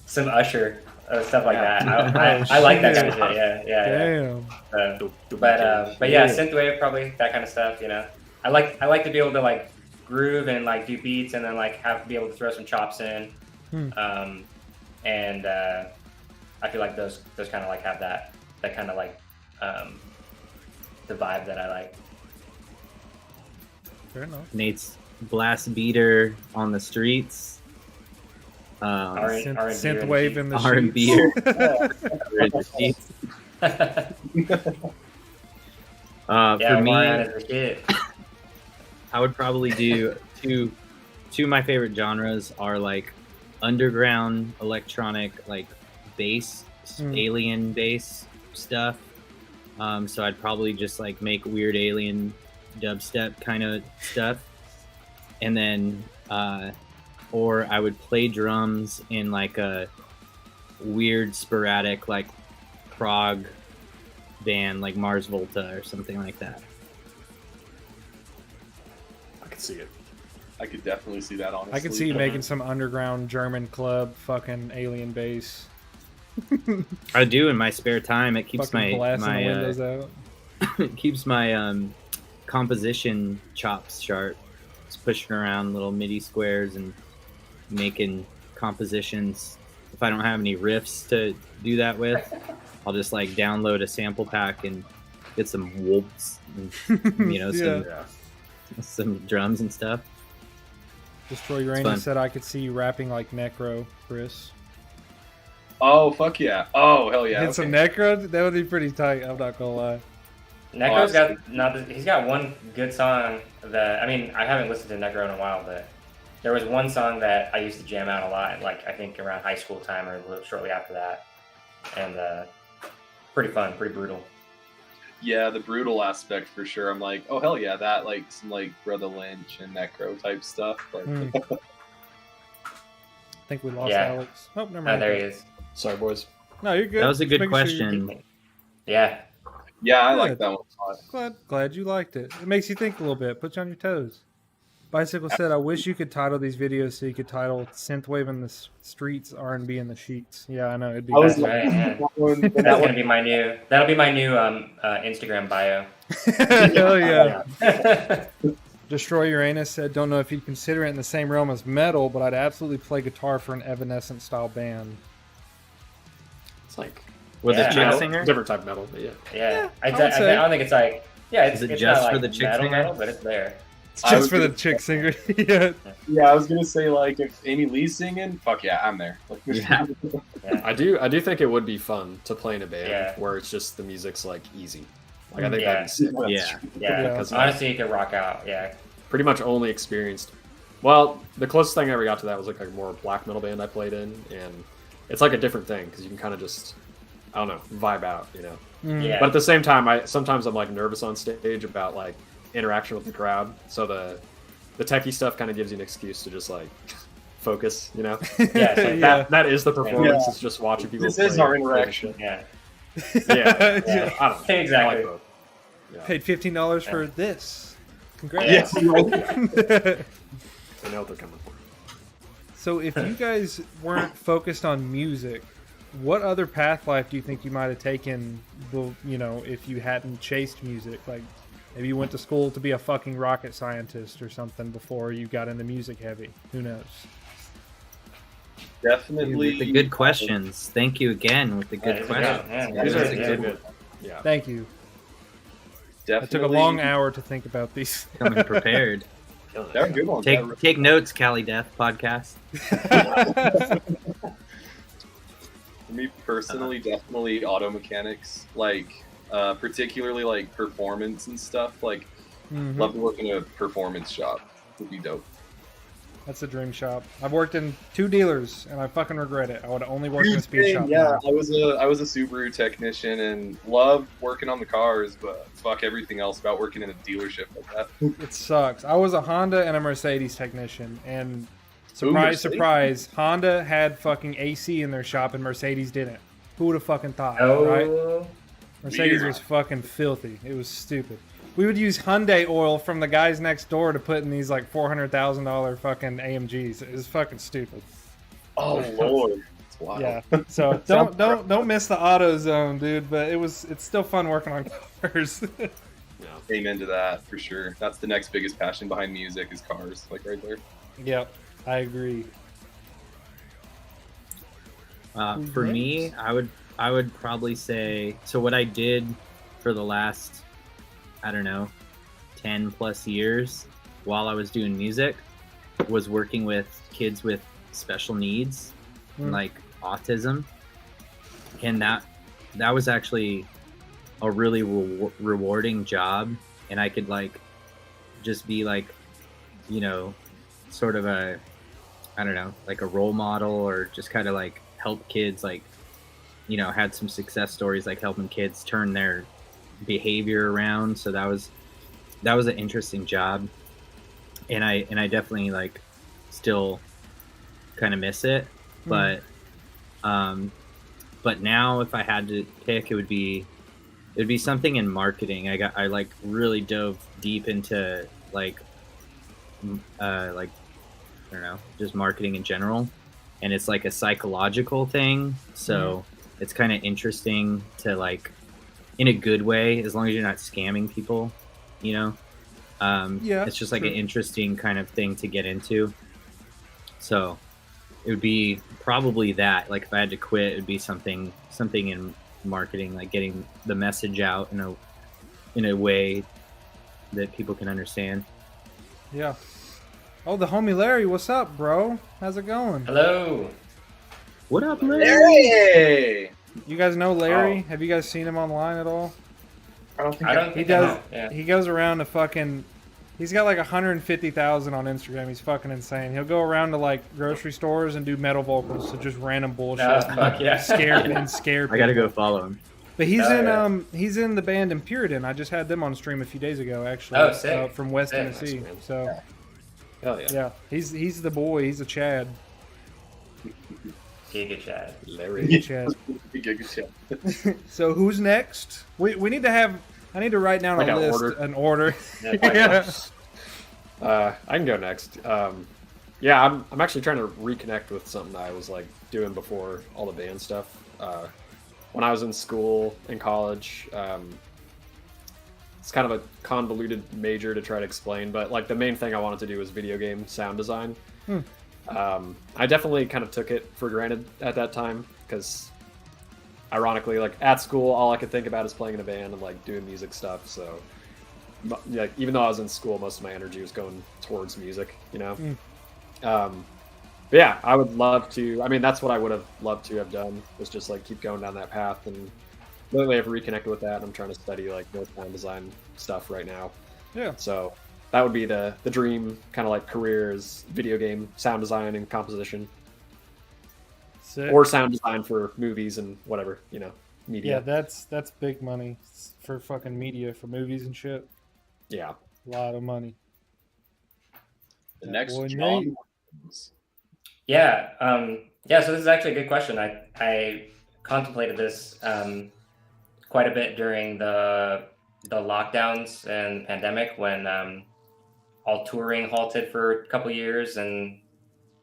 some Usher, stuff like Yeah. that. I like that kind of shit. Yeah. Damn. But yeah, synthwave probably that kind of stuff. You know, I like to be able to like groove and like do beats and then like be able to throw some chops in. And I feel like those kind of like have that kind of like the vibe that I like. Fair enough. Nate's blast beater on the streets. R&B Synthwave in the R&B sheets. Yeah, for me, Omarion is the shit. I would probably do two of my favorite genres are like underground electronic, like bass, alien bass stuff. So I'd probably just like make weird alien dubstep kind of stuff, and then or I would play drums in like a weird sporadic like prog band like Mars Volta or something like that. I can see it. I could definitely see that, honestly. I could see you making some underground German club fucking alien bass. I do in my spare time. It keeps Fucking blasting the windows out. it keeps my composition chops sharp. Just pushing around little MIDI squares and making compositions. If I don't have any riffs to do that with, I'll just like download a sample pack and get some whoops, and, you know, some drums and stuff. Destroy fun. Uranus said I could see you rapping like Necro, Chris. Oh, fuck yeah. Oh, hell yeah. Hit some Necro? That would be pretty tight, I'm not gonna lie. Necro's he's got one good song that, I mean, I haven't listened to Necro in a while, but there was one song that I used to jam out a lot, like I think around high school time or shortly after that. And pretty fun, pretty brutal. Yeah, the brutal aspect for sure. I'm like, oh hell yeah, that like some like Brother Lynch and Necro type stuff. Like, I think we lost Yeah. Alex. Oh, never Oh, mind. there he is. Sorry, boys. No, you're good. That was a Just good making sure you're- question. Yeah. yeah, I Good. like that one a lot. Glad you liked it. It makes you think a little bit. Puts you on your toes. Bicycle said, "I wish you could title these videos so you could title Synthwave in the Streets, R&B in the Sheets." Yeah, I know. It'd be. I was That's right, yeah. That's gonna be my new. That'll be my new Instagram bio. Hell yeah. Destroy Uranus said, "Don't know if you'd consider it in the same realm as metal, but I'd absolutely play guitar for an Evanescent style band." It's like With Yeah. a chick Metal, singer? different type of metal, but yeah. Yeah, I would say. I don't think it's like Is it it's just not for like the chick metal, singer? metal, but it's there. It's I just was for the gonna- chick singer. Yeah. Yeah, I was gonna say like if Amy Lee's singing, fuck yeah, I'm there. Like, Yeah. Yeah. I do think it would be fun to play in a band Yeah. where it's just the music's like easy. Like I think Yeah. that'd be sick. Yeah. Yeah, Because honestly, you could rock out. Yeah, pretty much only experienced. Well, the closest thing I ever got to that was like a more black metal band I played in, and it's like a different thing because you can kind of just, I don't know, vibe out, you know. yeah. But at the same time, sometimes I'm like nervous on stage about like interaction with the crowd. So the techie stuff kind of gives you an excuse to just like focus, you know. Yeah, so Yeah. That is the performance. Yeah. It's just watching people. This is play- our play interaction. shit. yeah. Yeah, Yeah. I don't know. Exactly. I like both. Yeah. Paid $15 for this. Congrats. Yes. They know what they're coming for. So if you guys weren't focused on music, what other path life do you think you might have taken, if you hadn't chased music? Like, maybe you went to school to be a fucking rocket scientist or something before you got into music heavy. Who knows? Definitely. With the good questions. Thank you again with the Yeah, good these are questions. good. Yeah, These these are are they're good. good. Yeah. Thank you. It Definitely. took a long hour to think about these. Coming prepared. They're good ones. Take notes, Cali Death podcast. For me personally, definitely auto mechanics, like particularly like performance and stuff. Like, Mhm. love to work in a performance shop. Would be dope. That's a dream shop. I've worked in 2 dealers, and I fucking regret it. I would only work in a speed shop. Yeah, now. I was a Subaru technician and loved working on the cars, but fuck everything else about working in a dealership like that. It sucks. I was a Honda and a Mercedes technician, and surprise, Mercedes? surprise, Honda had fucking AC in their shop and Mercedes didn't. Who would have fucking thought, right? Oh, Mercedes weird. was fucking filthy. It was stupid. We would use Hyundai oil from the guys next door to put in these like $400,000 fucking AMGs. It was fucking stupid. Oh lord, it's wild. Yeah. So don't miss the auto zone, dude. But it's still fun working on cars. Yeah. Amen to that for sure. That's the next biggest passion behind music is cars, like right there. Yep, I agree. For me, I would probably say, so what I did for the last, I don't know, 10 plus years while I was doing music was working with kids with special needs, like autism. And that was actually a really rewarding job. And I could like just be like, sort of a, I don't know, like a role model, or just kind of like help kids, like, had some success stories, like helping kids turn their behavior around. So that was an interesting job, and I definitely like still kind of miss it, but now if I had to pick, it'd be something in marketing. I like really dove deep into like I don't know, just marketing in general, and it's like a psychological thing, so it's kind of interesting to like, in a good way, as long as you're not scamming people, yeah, it's just like an interesting kind of thing to get into. So it would be probably that, like if I had to quit, it would be something in marketing, like getting the message out in a way that people can understand. Yeah. Oh, the homie Larry, what's up, bro? How's it going? hello. What up, Larry? Hey! You guys know Larry? Have you guys seen him online at all? I don't think I don't He think does. I know. Yeah. He goes around to fucking. He's got like 150,000 on Instagram. He's fucking insane. He'll go around to like grocery stores and do metal vocals, so just random bullshit. No, fuck yeah. Scare people. I gotta go follow him. But he's Oh, in yeah. he's in the band Impuritan. I just had them on stream a few days ago, actually. Oh, sick. From West Sick. Tennessee. Nice, man. So Hell yeah. yeah, he's the boy. He's a Chad. Giga Chad. Larry. Chad. Giga Chad. So who's next? We need to have. I need to write down Like a an list, order. an order. Yeah. I can go next. Yeah, I'm actually trying to reconnect with something I was like doing before all the band stuff. When I was in school in college, it's kind of a convoluted major to try to explain, but like the main thing I wanted to do was video game sound design. I definitely kind of took it for granted at that time because ironically, like at school, all I could think about is playing in a band and like doing music stuff. So, like, even though I was in school, most of my energy was going towards music, you know. But yeah, I would love to. I mean, that's what I would have loved to have done, was just like keep going down that path. And lately, I've reconnected with that. I'm trying to study like more sound design stuff right now. Yeah. So that would be the dream kind of like career, is video game sound design and composition, Sick. or sound design for movies and whatever, you know, Yeah, media. that's big money for fucking media, for movies and shit. Yeah. A lot of money. The That next boy John Nate. Williams. Yeah, so this is actually a good question. I contemplated this quite a bit during the lockdowns and pandemic, when all touring halted for a couple years and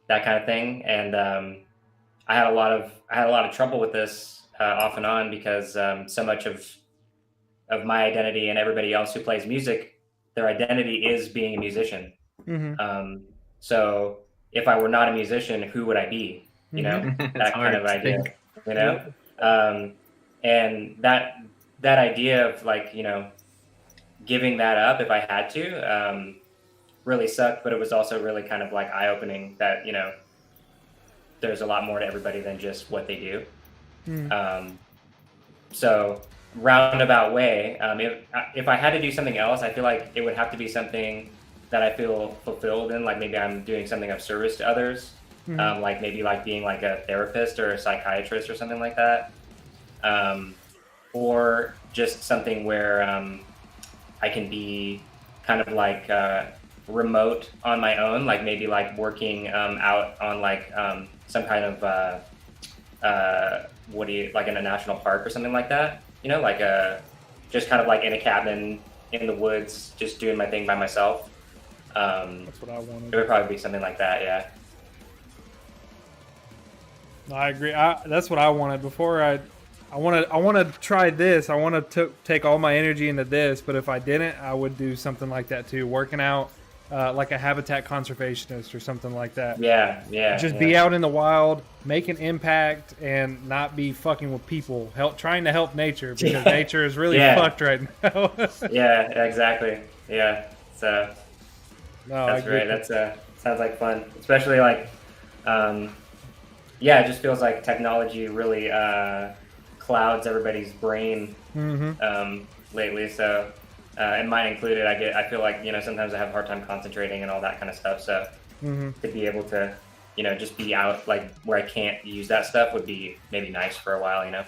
that kind of thing. And I had a lot of trouble with this off and on, because so much of my identity and everybody else who plays music, their identity is being a musician. Mm-hmm. So if I were not a musician, who would I be? You know, that kind of idea, you know? And that idea of like, you know, giving that up if I had to, really sucked, but it was also really kind of like eye-opening that, you know, there's a lot more to everybody than just what they do. So roundabout way, if I had to do something else, I feel like it would have to be something that I feel fulfilled in, like maybe I'm doing something of service to others, like maybe like being like a therapist or a psychiatrist or something like that, or just something where I can be kind of like remote on my own, like maybe like working out on like some kind of like in a national park or something like that, you know, like just kind of like in a cabin in the woods, just doing my thing by myself. That's what I wanted. It would probably be something like that, yeah. I agree. That's what I wanted before. I want to try this. I want to take all my energy into this. But if I didn't, I would do something like that too. Working out, like a habitat conservationist or something like that. Yeah. Just be out in the wild, make an impact, and not be fucking with people. Trying to help nature, because nature is really fucked right now. Yeah, exactly. Yeah. So No, that's right. That's sounds like fun, especially like, it just feels like technology really clouds everybody's brain lately. So, and mine included, I feel like, you know, sometimes I have a hard time concentrating and all that kind of stuff. So to be able to, you know, just be out like where I can't use that stuff would be maybe nice for a while, you know?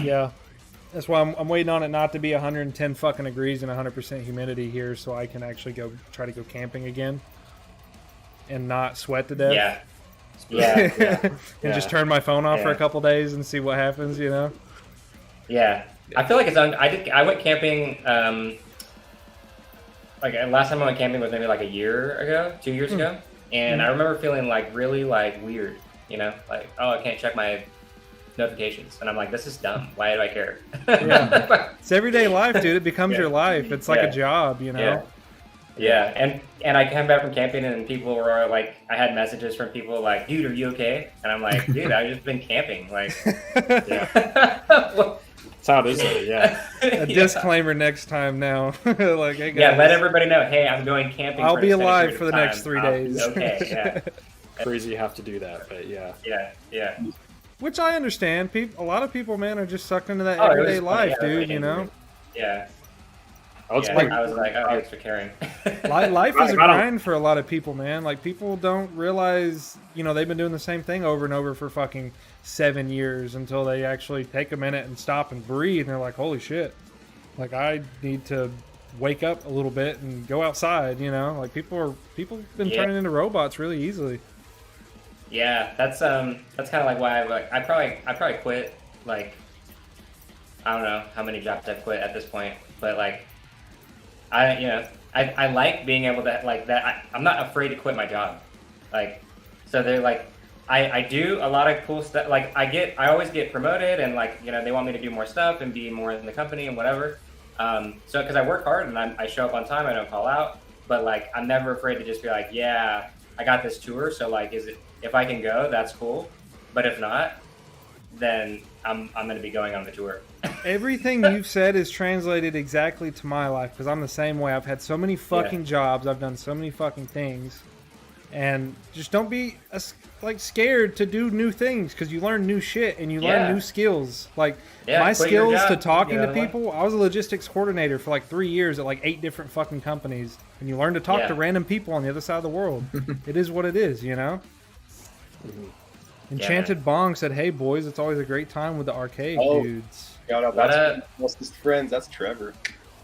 Yeah. That's why I'm waiting on it not to be 110 fucking degrees and 100% humidity here, so I can actually try to go camping again and not sweat to death. Yeah. And just turn my phone off for a couple days and see what happens, you know? Yeah. I feel like I went camping, like last time I went camping was maybe like a year ago, 2 years ago. And I remember feeling like really like weird, you know, like, oh, I can't check my notifications, and I'm like, this is dumb. Why do I care? It's everyday life, dude. It becomes your life. It's like a job, you know. Yeah. And I came back from camping, and people were like, I had messages from people like, dude, are you okay? And I'm like, dude, I've just been camping. Like, That's how it is. Yeah. A disclaimer next time now. Like, hey guys, let everybody know. Hey, I'm going camping. I'll for be an extended alive period for of the next time. 3 I'll days. be okay. Yeah. Crazy you have to do that, but yeah. Yeah. Which I understand. A lot of people, man, are just sucked into that Oh, it everyday was life, funny. dude. You know. Yeah. I was I was like, oh, thanks for caring. Life is a grind for a lot of people, man. Like, people don't realize, you know, they've been doing the same thing over and over for fucking 7 years until they actually take a minute and stop and breathe. And they're like, holy shit. Like, I need to wake up a little bit and go outside, you know? Like, people have been turning into robots really easily. Yeah, that's kind of like why I probably quit, like, I don't know how many jobs I've quit at this point, but like, I like being able to like that. I'm not afraid to quit my job, like, so they're like, I do a lot of cool stuff. Like, I always get promoted, and like, you know, they want me to do more stuff and be more in the company and whatever. So because I work hard and I show up on time, I don't call out, but like, I'm never afraid to just be like, yeah, I got this tour, so like, if I can go, that's cool, but if not, then I'm going to be going on the tour. Everything you've said is translated exactly to my life because I'm the same way. I've had so many fucking jobs. I've done so many fucking things. And just don't be scared to do new things because you learn new shit and you learn new skills. Like my skills to talking to people, I was a logistics coordinator for like 3 years at like 8 different fucking companies. And you learn to talk to random people on the other side of the world. It is what it is, you know? Enchanted Bong said, "Hey boys, it's always a great time with the Arkaik dudes." Shout out, that's closest friends. That's Trevor.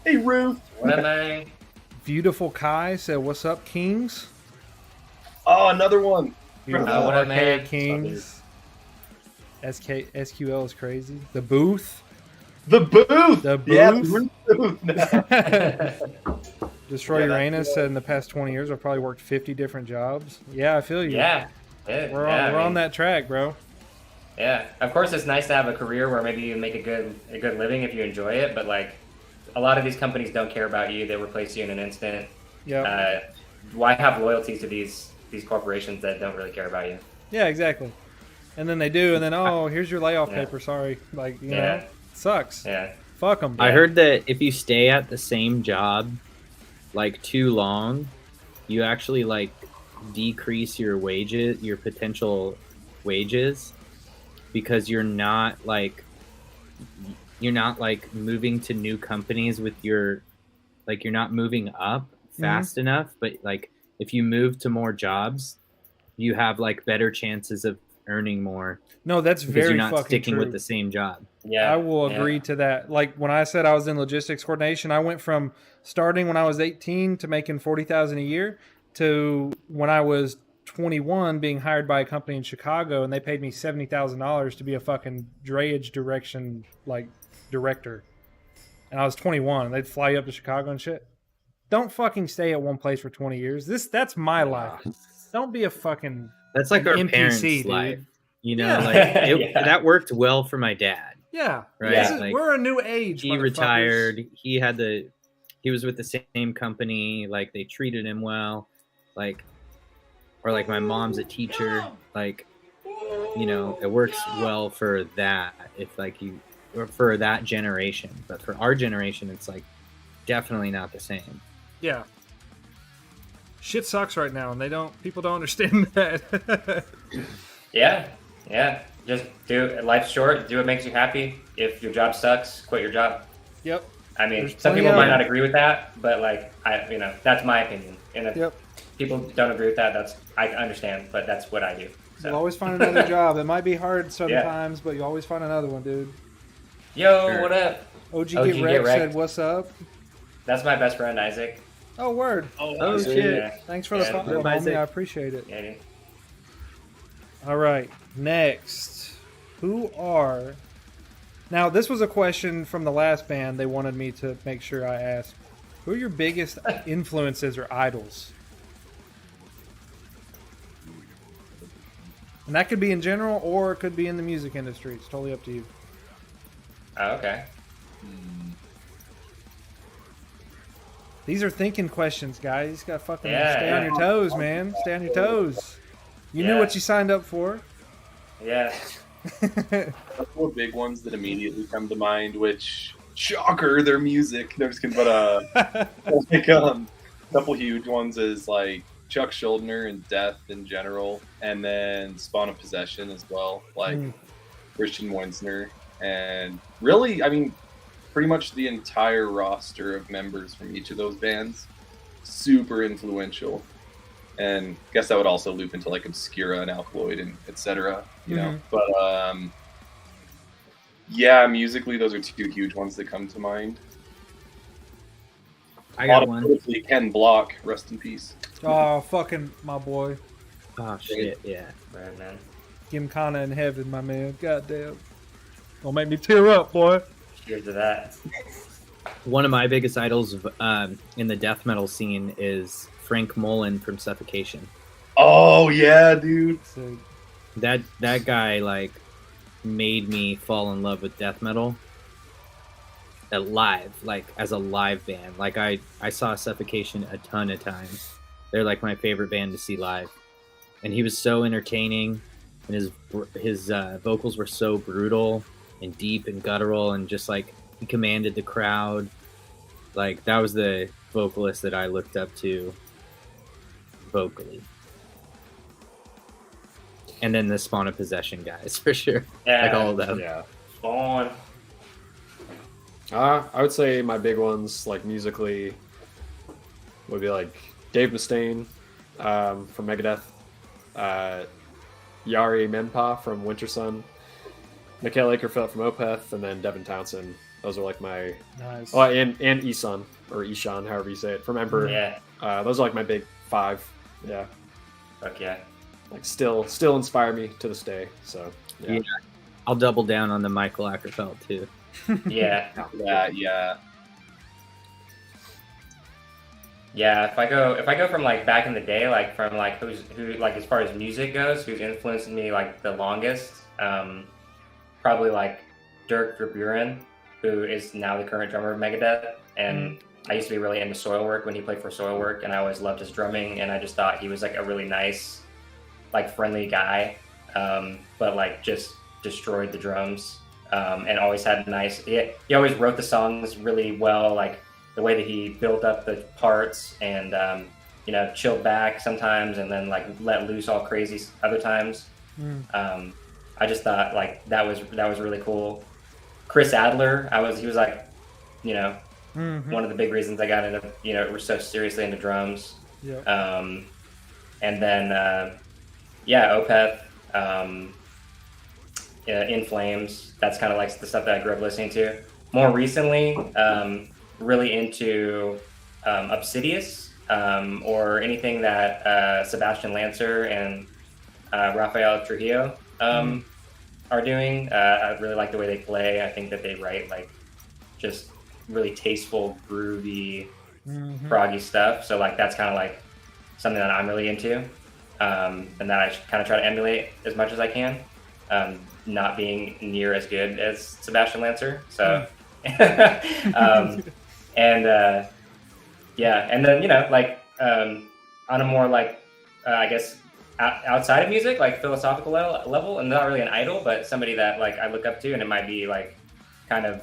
Hey Ruth. What am I? Beautiful Kai said, "What's up, Kings?" Oh, another one. Beautiful what up, man? Arkaik Kings. SQL is crazy. The booth. The booth. The Yeah, booth. the booth. Destroy Uranus said, "In the past 20 years, I've probably worked 50 different jobs." Yeah, I feel you. Yeah. We're on that track, bro. Yeah, of course it's nice to have a career where maybe you make a good living if you enjoy it, but like a lot of these companies don't care about you. They replace you in an instant. Yeah. Why have loyalty to these corporations that don't really care about you? Yeah, exactly. And then they do, and then here's your layoff paper. Sorry, like you know, sucks. Yeah. Fuck them. I heard that if you stay at the same job like too long, you actually like decrease your wages, your potential wages, because you're not like moving to new companies with your, like you're not moving up fast enough. But like if you move to more jobs, you have like better chances of earning more. No, that's because very you're not fucking sticking true. with the same job. Yeah, I will agree to that. Like when I said I was in logistics coordination, I went from starting when I was 18 to making $40,000 a year to when I was 21 being hired by a company in Chicago, and they paid me $70,000 to be a fucking drayage direction like director. And I was 21, and they'd fly you up to Chicago and shit. Don't fucking stay at one place for 20 years. That's my life. Don't be a fucking That's like our NPC, parents' dude. life. You know, Yeah. like that worked well for my dad. Yeah, Right. This is- Like, we're a new age. He motherfuckers. retired. He was with the same company. Like they treated him well. Like, or like my mom's a teacher. Like, you know, it works well for that. If like or for that generation, but for our generation, it's like definitely not the same. Yeah. Shit sucks right now, and people don't understand that. Yeah. Just do it. Life's short. Do what makes you happy. If your job sucks, quit your job. Yep. I mean, There's some plenty people of might it. not agree with that, but like that's my opinion. And if people don't agree with that, I understand, but that's what I do. So. You'll always find another job. It might be hard sometimes, but you always find another one, dude. Yo, what up? OG Get Wrecked said, "What's up?" That's my best friend, Isaac. Oh, word. Oh shit. Yeah. Thanks for the follow, homie. I appreciate it. Yeah, dude. All right, next. Now, this was a question from the last band. They wanted me to make sure I asked. Who are your biggest influences or idols? And that could be in general, or it could be in the music industry. It's totally up to you. Oh, okay. These are thinking questions, guys. You just gotta fucking stay on your toes, man. Stay on your toes. You knew what you signed up for. Yeah. A couple of big ones that immediately come to mind, which shocker, their music. No, just kidding, but like a couple huge ones is like Chuck Schuldiner and Death in general, and then Spawn of Possession as well, like Christian Wensner, and really, I mean, pretty much the entire roster of members from each of those bands, super influential. And I guess that would also loop into like Obscura and Alkaloid and etc. You know, but yeah, musically those are two huge ones that come to mind. I got one. Ken Block, rest in peace. Oh, fucking my boy. Oh shit, yeah. Right, man. Gymkhana in heaven, my man. Goddamn. Don't make me tear up, boy. Cheers to that. One of my biggest idols in the death metal scene is Frank Mullen from Suffocation. Oh yeah, dude. So, That guy like made me fall in love with death metal live, like as a live band. Like I saw Suffocation a ton of times. They're like my favorite band to see live. And he was so entertaining. and his vocals were so brutal and deep and guttural, and just like he commanded the crowd. Like that was the vocalist that I looked up to vocally. And then the Spawn of Possession guys, for sure. Yeah. Like all of them. Yeah. Spawn. I would say my big ones, like musically, would be like Dave Mustaine from Megadeth, Yari Menpa from Winter Sun, Mikael Akerfeldt from Opeth, and then Devin Townsend. Those are like my Nice. oh, and Isan or Ishan, however you say it, from Emperor. Yeah. Those are like my big 5. Yeah, Fuck yeah. like still inspire me to this day. So yeah. Yeah. I'll double down on the Michael Ackerfeld too. Yeah. Yeah. Yeah, if I go from like back in the day, like from like who like as far as music goes, who's influenced me like the longest, probably like Dirk Verburen, who is now the current drummer of Megadeth, and I used to be really into Soilwork when he played for Soilwork, and I always loved his drumming, and I just thought he was like a really nice, like friendly guy, but like just destroyed the drums, and always had nice. He always wrote the songs really well, like the way that he built up the parts, and you know, chilled back sometimes, and then like let loose all crazy other times. I just thought like that was really cool. Chris Adler, he was like, you know, one of the big reasons I got into, you know, we're so seriously into drums. Yeah. And then Opeth, In Flames. That's kind of like the stuff that I grew up listening to. More recently, really into Obsidious, or anything that Sebastian Lancer and Rafael Trujillo are doing. I really like the way they play. I think that they write like just really tasteful, groovy, proggy stuff. So like that's kind of like something that I'm really into, and that I kind of try to emulate as much as I can. Not being near as good as Sebastian Lancer, so and then you know, like on a more like I guess outside of music, like philosophical level, and not really an idol, but somebody that like I look up to, and it might be like kind of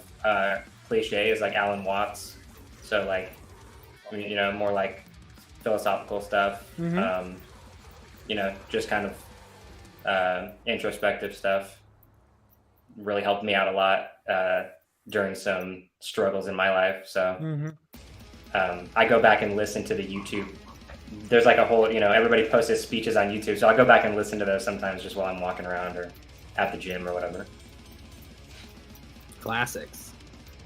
cliche, is like Alan Watts. So like, I mean, you know, more like philosophical stuff. You know, just kind of introspective stuff. Really helped me out a lot during some struggles in my life. So I go back and listen to the YouTube. There's like a whole, you know, everybody posts his speeches on YouTube, so I go back and listen to those sometimes just while I'm walking around or at the gym or whatever. Classics.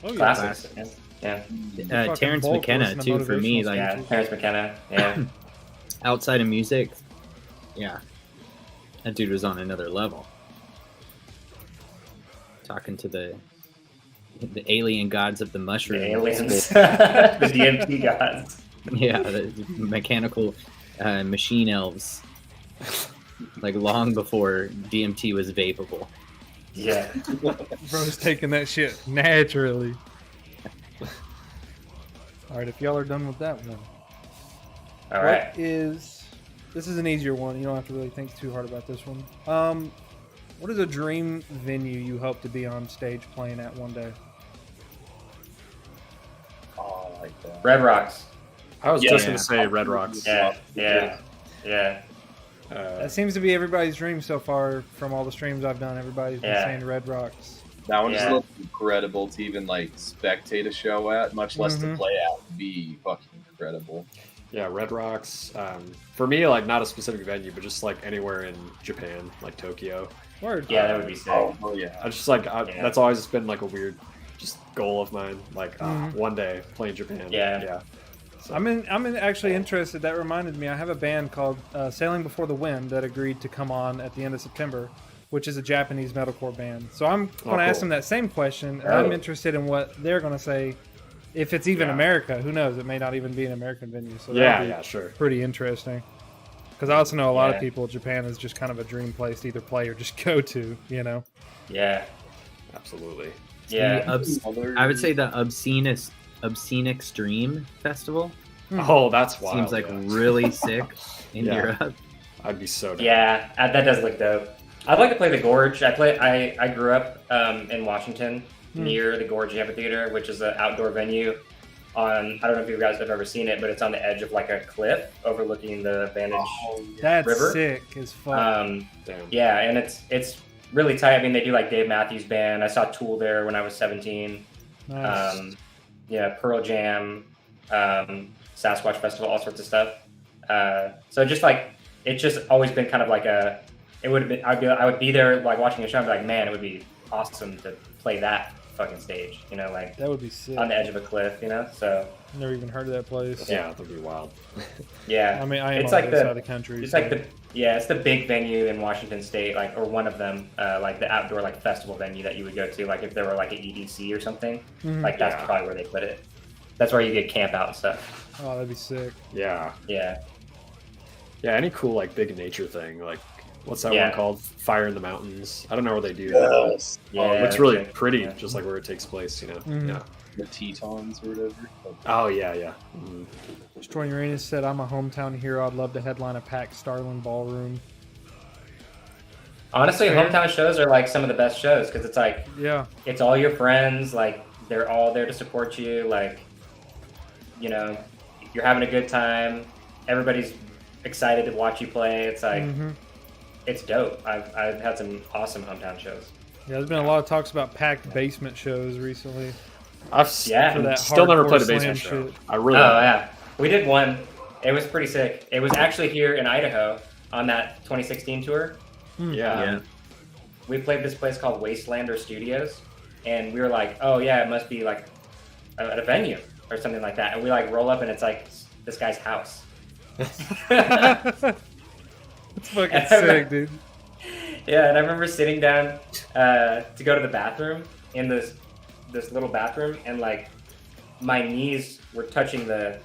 Oh, yeah. Classics. Yeah. Fucking Terrence Bulk McKenna listen to too, for me. motivational Like Yeah, Terrence McKenna. Yeah. outside of music, yeah, that dude was on another level. Talking to the alien gods of the mushroom. The aliens. The DMT gods. Yeah, the mechanical machine elves. Like long before DMT was vapable. Yeah. Bro's taking that shit naturally. All right, if y'all are done with that one. All right. This is an easier one. You don't have to really think too hard about this one. What is a dream venue you hope to be on stage playing at one day? Oh, I like that. Red Rocks. I was Yeah. just gonna say Red Rocks. Yeah. That seems to be everybody's dream so far from all the streams I've done. Everybody's been Yeah. saying Red Rocks. That one just Yeah. looks incredible to even like spectate a show at, much less to play at. Be fucking incredible. Yeah, Red Rocks. For me, like not a specific venue, but just like anywhere in Japan, like Tokyo. Word. Yeah, that would be sick. Oh yeah. I just like Yeah. that's always been like a weird, just goal of mine. Like one day playing Japan. Yeah. So, I'm actually interested. That reminded me. I have a band called Sailing Before the Wind that agreed to come on at the end of September, which is a Japanese metalcore band. So I'm going to ask cool. them that same question, and Oh. I'm interested in what they're going to say. If it's even Yeah. America, who knows? It may not even be an American venue. So yeah, that'd be yeah, sure. pretty interesting. Because I also know a lot of Yeah. people, Japan is just kind of a dream place to either play or just go to, you know? Yeah. Absolutely. Yeah. I would say the Obscene Extreme Festival Oh, that's wild. seems like yeah. really sick in Yeah. Europe. I'd be so down. Yeah. That does look dope. I'd like to play the Gorge. I grew up in Washington near the Gorge Amphitheater, which is an outdoor venue. I don't know if you guys have ever seen it, but it's on the edge of like a cliff overlooking the Vantage That's River. sick as fuck. Damn. Yeah, and it's really tight. I mean, they do like Dave Matthews Band. I saw Tool there when I was 17. Nice. Yeah, Pearl Jam, Sasquatch Festival, all sorts of stuff. So just like it's just always been kind of like it would have been. I would be there like watching a show and be like, man, it would be awesome to play that fucking stage. You know, like That would be sick. on the edge of a cliff. You know, so Never even heard of that place. Yeah, that'd be wild. yeah. I mean, I am It's on like this the- side of the country. It's so- like it's the big venue in Washington State, like, or one of them, like the outdoor like festival venue that you would go to, like if there were like an EDC or something, Mhm. like that's Yeah. probably where they put it. That's where you get camp out and stuff. Oh, that'd be sick. Yeah, Yeah. yeah. Any cool like big nature thing, like what's that Yeah. one called? Fire in the Mountains. I don't know where they do that. Yes. Yeah. Oh, it looks really okay. pretty, Yeah. just like where it takes place. You know. Mhm. Yeah. The Tetons or whatever. Oh yeah, yeah. Mhm. Destroying Uranus said, "I'm a hometown hero. I'd love to headline a packed Starland Ballroom." Honestly, Fair. hometown shows are like some of the best shows because it's like Yeah, it's all your friends, like they're all there to support you, like you know, you're having a good time. Everybody's excited to watch you play. It's like Mhm. it's dope. I've had some awesome hometown shows. Yeah, there's been a lot of talks about packed basement shows recently. Yeah. For that Still never hardcore played a slam basement show. shit. I really. Oh yeah, we did one. It was pretty sick. It was actually here in Idaho on that 2016 tour. Yeah. Yeah. We played this place called Wastelander Studios, and we were like, "Oh yeah, it must be like at a venue or something like that." And we like roll up, and it's like this guy's house. It's fucking sick, dude. Yeah, and I remember sitting down to go to the bathroom in this little bathroom, and like my knees were touching the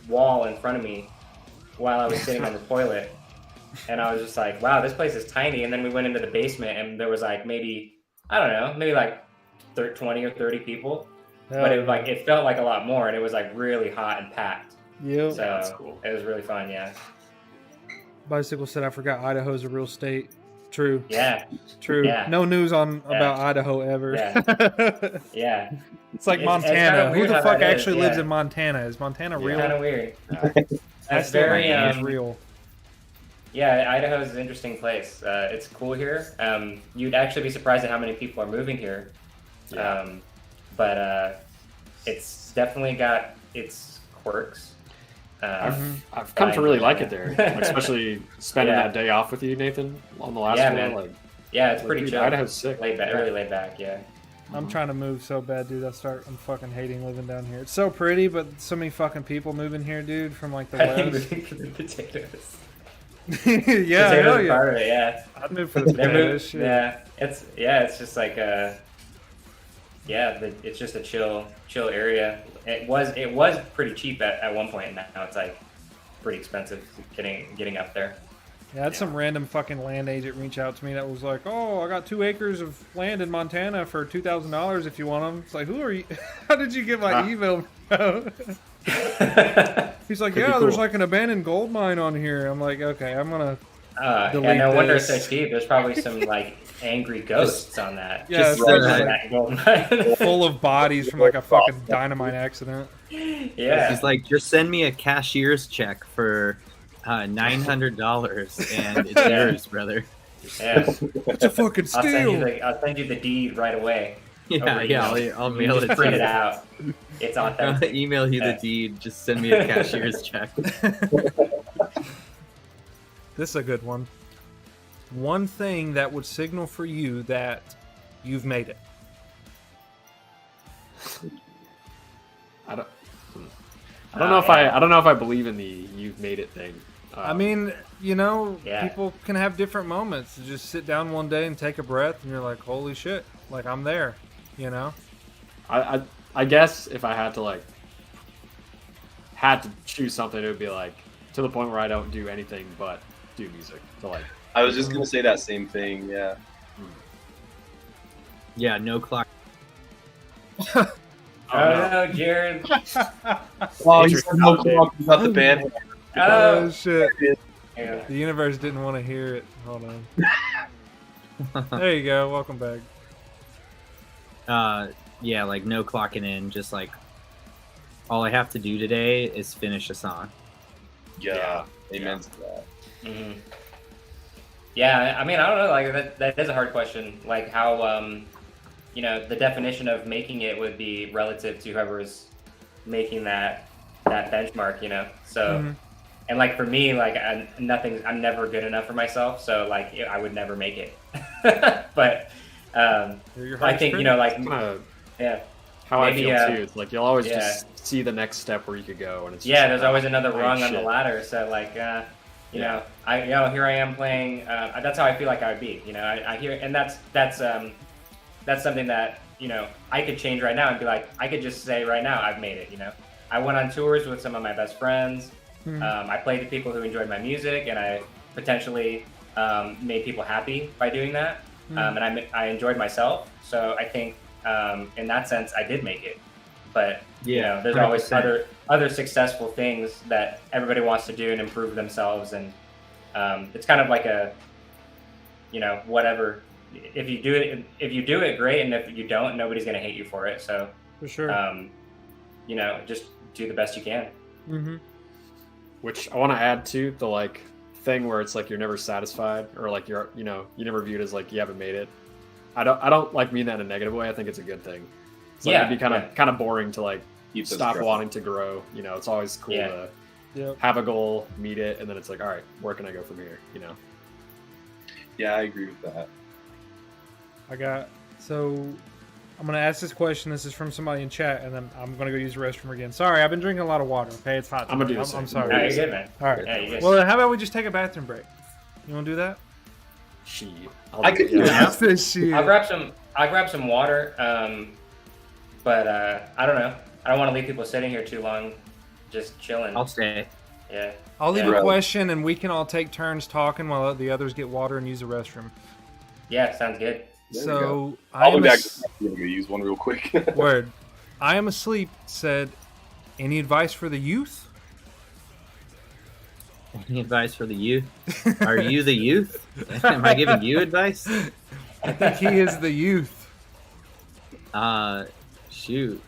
wall in front of me while I was sitting on the toilet, and I was just like, "Wow, this place is tiny." And then we went into the basement, and there was like maybe like 20 or 30 people, but it felt like a lot more, and it was like really hot and packed. Yep. So that's cool. it was really fun. Yeah, Bicycle said, "I forgot Idaho's a real state." True. yeah, True. Yeah. No news on Yeah. about Idaho ever. yeah. It's like It's Montana. kinda Who weird the how fuck that is, actually lives yeah. in Montana? Is Montana real? Kind of weird. That's It's very it's real. Yeah, Idaho is an interesting place. It's cool here. You'd actually be surprised at how many people are moving here. Yeah. But it's definitely got its quirks. I've come to really like it there, Yeah. especially spending Yeah. that day off with you, Nathan, on the last Yeah, one. man. Like, Yeah, it's pretty dude, chill. Idaho's sick. Laid back, Yeah. really laid back. Yeah. I'm trying to move so bad, dude. I'm fucking hating living down here. It's so pretty, but so many fucking people moving here, dude, from like the west. Moving for the potatoes. Yeah, Potatoes hell are yeah. part of it. Yeah. I'd move for the They're potatoes. moved, Shit. yeah, it's just like it's just a chill area. It was pretty cheap at one point, and now it's like pretty expensive getting up there. Yeah, I had some random fucking land agent reach out to me that was like, "Oh, I got 2 acres of land in Montana for $2,000 if you want them." It's like, who are you? How did you get my email, bro? He's like, Could be "Yeah, there's cool. like an abandoned gold mine on here." I'm like, "Okay, I'm gonna." Yeah, Delete no wonder this. it's so cheap. There's probably some like angry ghosts on that. Yeah, Just it's right like- on that gold mine. Full of bodies from like a fucking dynamite accident. Yeah. He's like, just send me a cashier's check for $900 and it's Yeah. yours, brother. Yeah. It's a fucking steal. I'll send you the deed right away. Yeah, Over yeah, email. I'll You mail just it print to it you. out. It's I'll authentic. email you the Yeah. deed. Just send me a cashier's check. This is a good one. One thing that would signal for you that you've made it. I don't know if I believe in the "you've made it" thing. I mean, you know, Yeah. people can have different moments. You just sit down one day and take a breath, and you're like, "Holy shit! Like I'm there," you know. I guess if I had to choose something, it would be like to the point where I don't do anything but do music. So like, I was just gonna say that same thing. Yeah. Yeah, no clock. Oh no, Jared. Oh, he's about the band. Oh Oh. shit! Yeah. The universe didn't want to hear it. Hold on. There you go. Welcome back. Yeah, like no clocking in, just like all I have to do today is finish a song. Yeah. Amen to that. Mm-hmm. Yeah, I mean, I don't know. Like that is a hard question. Like how the definition of making it would be relative to whoever's making that benchmark. So. And like for me, like I'm never good enough for myself, so like I would never make it. But I think like yeah, how maybe, I feel too. It's like you'll always just see the next step where you could go, and it's just there's always another rung on the shit. ladder. So like here I am playing. That's how I feel like I would be. I hear, and that's something that I could change right now and be like, I could just say right now I've made it. I went on tours with some of my best friends. I played to people who enjoyed my music, and I potentially made people happy by doing that. And I enjoyed myself. So I think in that sense, I did make it. But there's 100%. Always other successful things that everybody wants to do and improve themselves, and it's kind of like a whatever. If you do it, great, and if you don't, nobody's gonna hate you for it. So For sure. Just do the best you can. Mm-hmm. Which I want to add to the like thing where it's like you're never satisfied, or like you never viewed as like you haven't made it. I don't like mean that in a negative way. I think it's a good thing. It's like it'd be kind of boring to like stop wanting to grow. It's always cool to have a goal, meet it, and then it's like, all right, where can I go from here? Yeah, I agree with that. I'm going to ask this question. This is from somebody in chat, and then I'm going to go use the restroom again. Sorry, I've been drinking a lot of water, okay? It's hot. I'm going to do this. I'm sorry. No, you're good, man. All right. Yeah, you're good. Well, how about we just take a bathroom break? You want to do that? Shit. I could do that. What's this shit? I'll grab some water, but I don't know. I don't want to leave people sitting here too long, just chilling. I'll stay. Yeah. I'll leave a question, and we can all take turns talking while the others get water and use the restroom. Yeah, sounds good. So I'll be back. I'm gonna use one real quick. Word. I am asleep. Said, any advice for the youth? Any advice for the youth? Are you the youth? Am I giving you advice? I think he is the youth. Shoot.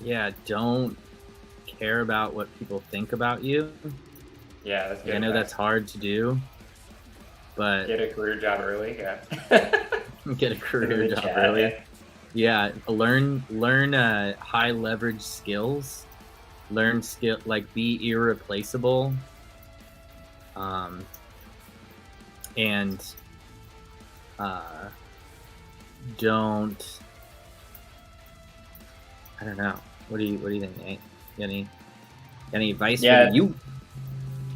Yeah, don't care about what people think about you. Yeah, that's good. I know that's hard to do, but get a career job early. Yeah. Get a career job early. Yeah, learn high leverage skills. Learn skill, like be irreplaceable. And don't. I don't know. What do you think, Nate? Any advice for you?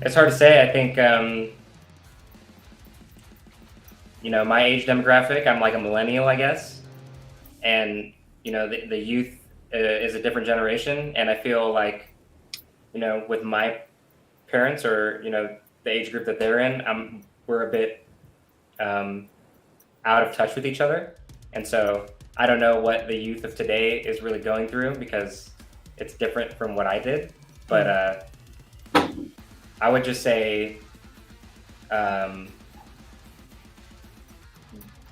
It's hard to say. I think my age demographic, I'm like a millennial, I guess, and the youth is a different generation, and I feel like with my parents or the age group that they're in, we're a bit out of touch with each other, and so I don't know what the youth of today is really going through because it's different from what I did, but I would just say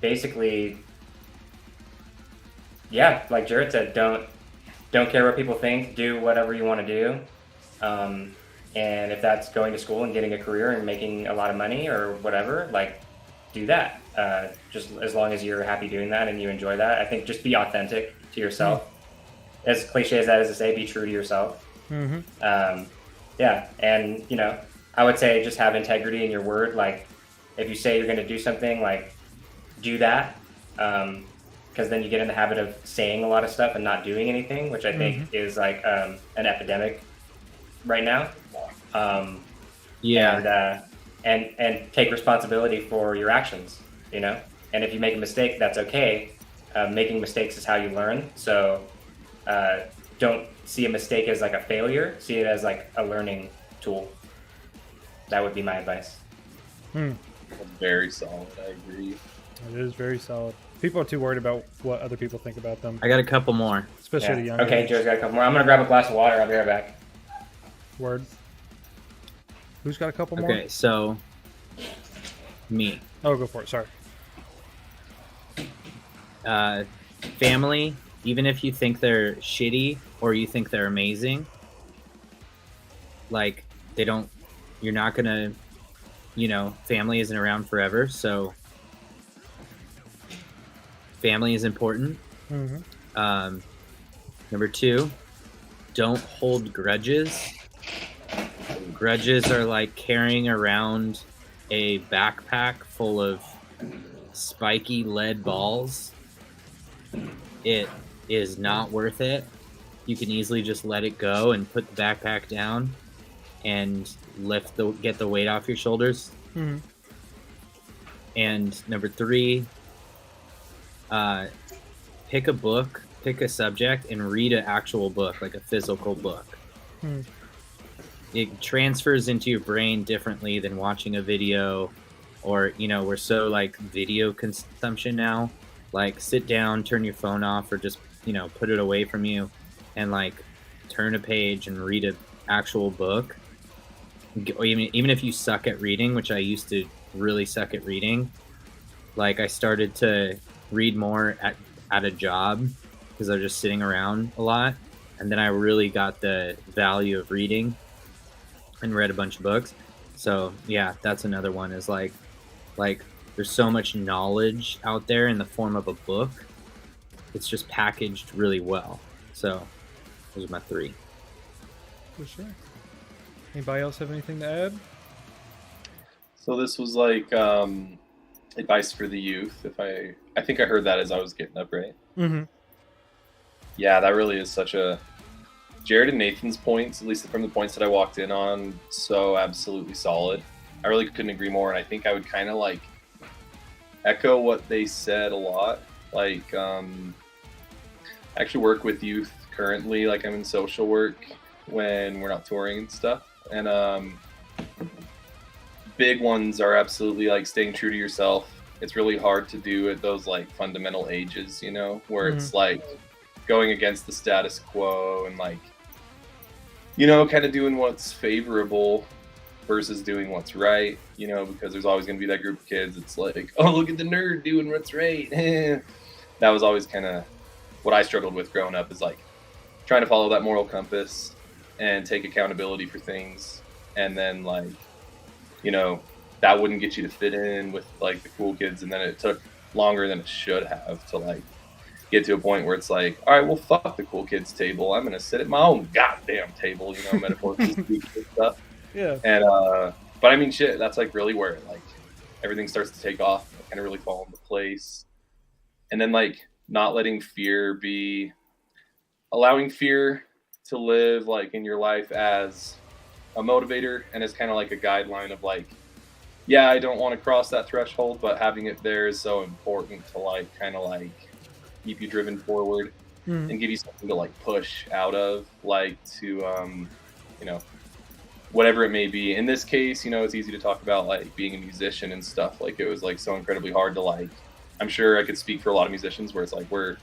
basically, like Jared said, don't care what people think, do whatever you want to do, and if that's going to school and getting a career and making a lot of money or whatever, like do that, just as long as you're happy doing that and you enjoy that. I think just be authentic to yourself. As cliche as that is to say, be true to yourself. And I would say just have integrity in your word. Like if you say you're going to do something, like do that, because then you get in the habit of saying a lot of stuff and not doing anything, which I think is like an epidemic right now. And take responsibility for your actions, and if you make a mistake, that's okay. Making mistakes is how you learn. So don't see a mistake as like a failure, see it as like a learning tool. That would be my advice. Very solid. I agree. It is very solid. People are too worried about what other people think about them. I got a couple more. Especially the younger. Okay, Joe's got a couple more. I'm going to grab a glass of water. I'll be right back. Word. Who's got a couple more? Okay, so me. Oh, go for it. Sorry. Family, even if you think they're shitty or you think they're amazing, like you're not gonna, family isn't around forever, so family is important. Mm-hmm. Number 2, don't hold grudges. Grudges are like carrying around a backpack full of spiky lead balls. It is not worth it. You can easily just let it go and put the backpack down and get the weight off your shoulders. Mm-hmm. And number 3, pick a book, pick a subject, and read an actual book, like a physical book. Mm-hmm. It transfers into your brain differently than watching a video, or we're so like video consumption now. Like, sit down, turn your phone off, or just put it away from you, and like turn a page and read an actual book. Or even if you suck at reading, which I used to really suck at reading, like I started to read more at a job because I was just sitting around a lot, and then I really got the value of reading and read a bunch of books. So yeah, that's another one, is like there's so much knowledge out there in the form of a book. It's just packaged really well. So those are my 3. For sure. Anybody else have anything to add? So this was like advice for the youth. I think I heard that as I was getting up, right? Mm-hmm. Yeah, that really is such a Jared and Nathan's points, at least from the points that I walked in on, so absolutely solid. I really couldn't agree more, and I think I would kind of like echo what they said a lot. Like, I actually work with youth currently. Like, I'm in social work when we're not touring and stuff. And big ones are absolutely like staying true to yourself. It's really hard to do at those like fundamental ages, where it's like going against the status quo and like, kind of doing what's favorable versus doing what's right, because there's always going to be that group of kids. It's like, oh, look at the nerd doing what's right. That was always kind of what I struggled with growing up, is like trying to follow that moral compass and take accountability for things. And then like, that wouldn't get you to fit in with like the cool kids. And then it took longer than it should have to like get to a point where it's like, all right, well, fuck the cool kids table. I'm going to sit at my own goddamn table, metaphorically speaking and stuff. Yeah. And, but I mean, shit, that's like really where like everything starts to take off, kind of really fall into place. And then like not letting fear allowing fear to live like in your life as a motivator and as kind of like a guideline of like, yeah, I don't want to cross that threshold, but having it there is so important to like kind of like keep you driven forward and give you something to like push out of, like to whatever it may be. In this case, it's easy to talk about like being a musician and stuff. Like, it was like so incredibly hard to like, I'm sure I could speak for a lot of musicians where it's like we're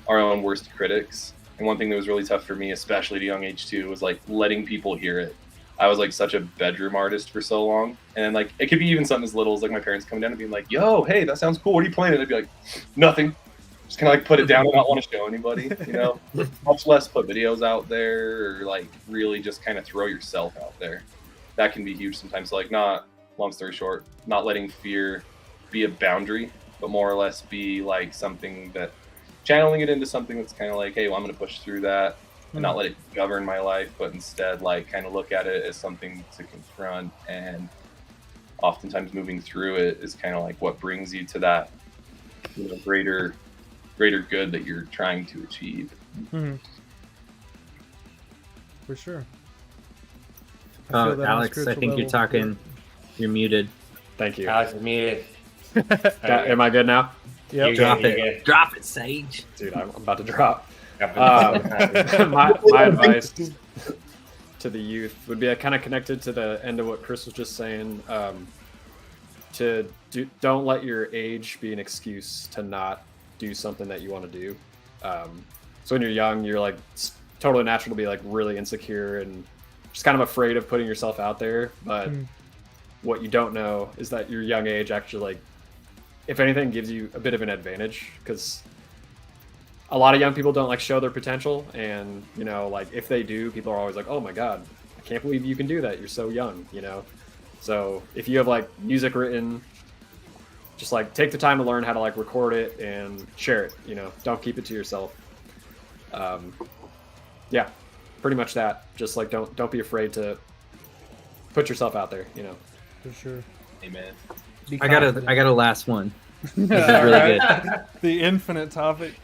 our own worst critics. And one thing that was really tough for me, especially at a young age too, was like letting people hear it. I was like such a bedroom artist for so long. And like, it could be even something as little as like my parents coming down and being like, yo, hey, that sounds cool. What are you playing? And I'd be like, nothing. Just kind of like put it down and not want to show anybody, much less put videos out there or like really just kind of throw yourself out there. That can be huge sometimes. So, like, not, long story short, not letting fear be a boundary, but more or less be like something that, channeling it into something that's kind of like, hey, well, I'm going to push through that and not let it govern my life, but instead like kind of look at it as something to confront. And oftentimes moving through it is kind of like what brings you to that greater good that you're trying to achieve. For sure. Alex, I think you're muted. Thank you. Alex is muted. Am I good now? Yep. Drop it, Sage. Dude, I'm about to drop. Yep. My advice to the youth would be kind of connected to the end of what Chris was just saying. Don't let your age be an excuse to not do something that you want to do. So when you're young, you're like, it's totally natural to be like really insecure and just kind of afraid of putting yourself out there. But what you don't know is that your young age actually, like, if anything, gives you a bit of an advantage, because a lot of young people don't like show their potential, and you know, like if they do, people are always like, "Oh my god, I can't believe you can do that. You're so young," you know. So if you have like music written, just like take the time to learn how to like record it and share it. You know, don't keep it to yourself. Yeah, pretty much that. Just like don't be afraid to put yourself out there. You know. For sure. Amen. I got a last one. This is really good. The infinite topic.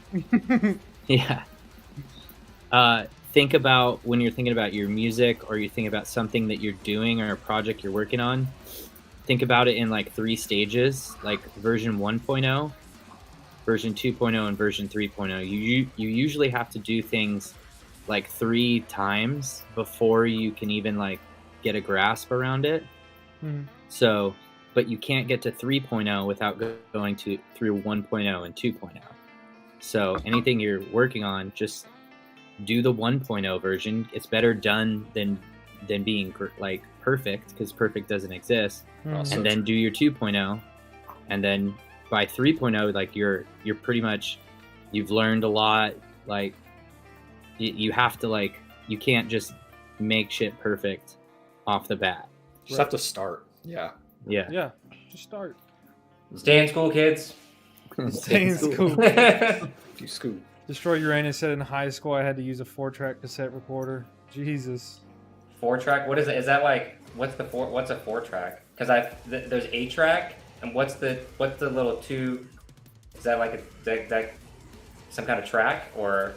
Yeah. Think about when you're thinking about your music, or you think about something that you're doing or a project you're working on. Think about it in like 3 stages, like version 1.0, version 2.0, and version 3.0. You usually have to do things like 3 times before you can even like get a grasp around it. So, but you can't get to 3.0 without going through 1.0 and 2.0. So anything you're working on, just do the 1.0 version. It's better done than being like perfect, because perfect doesn't exist. And then do your 2.0, and then by 3.0, like you're pretty much, you've learned a lot. Like you have to, like, you can't just make shit perfect off the bat. Just have to start. Yeah. Yeah. Just start. Stay in school, kids. Stay in school. Do school. Destroy Uranus said in high school I had to use a 4-track cassette recorder. Jesus. 4-track? What is it? Is that like, what's a 4-track? Because there's 8-track, and what's the little 2? Is that like that some kind of track, or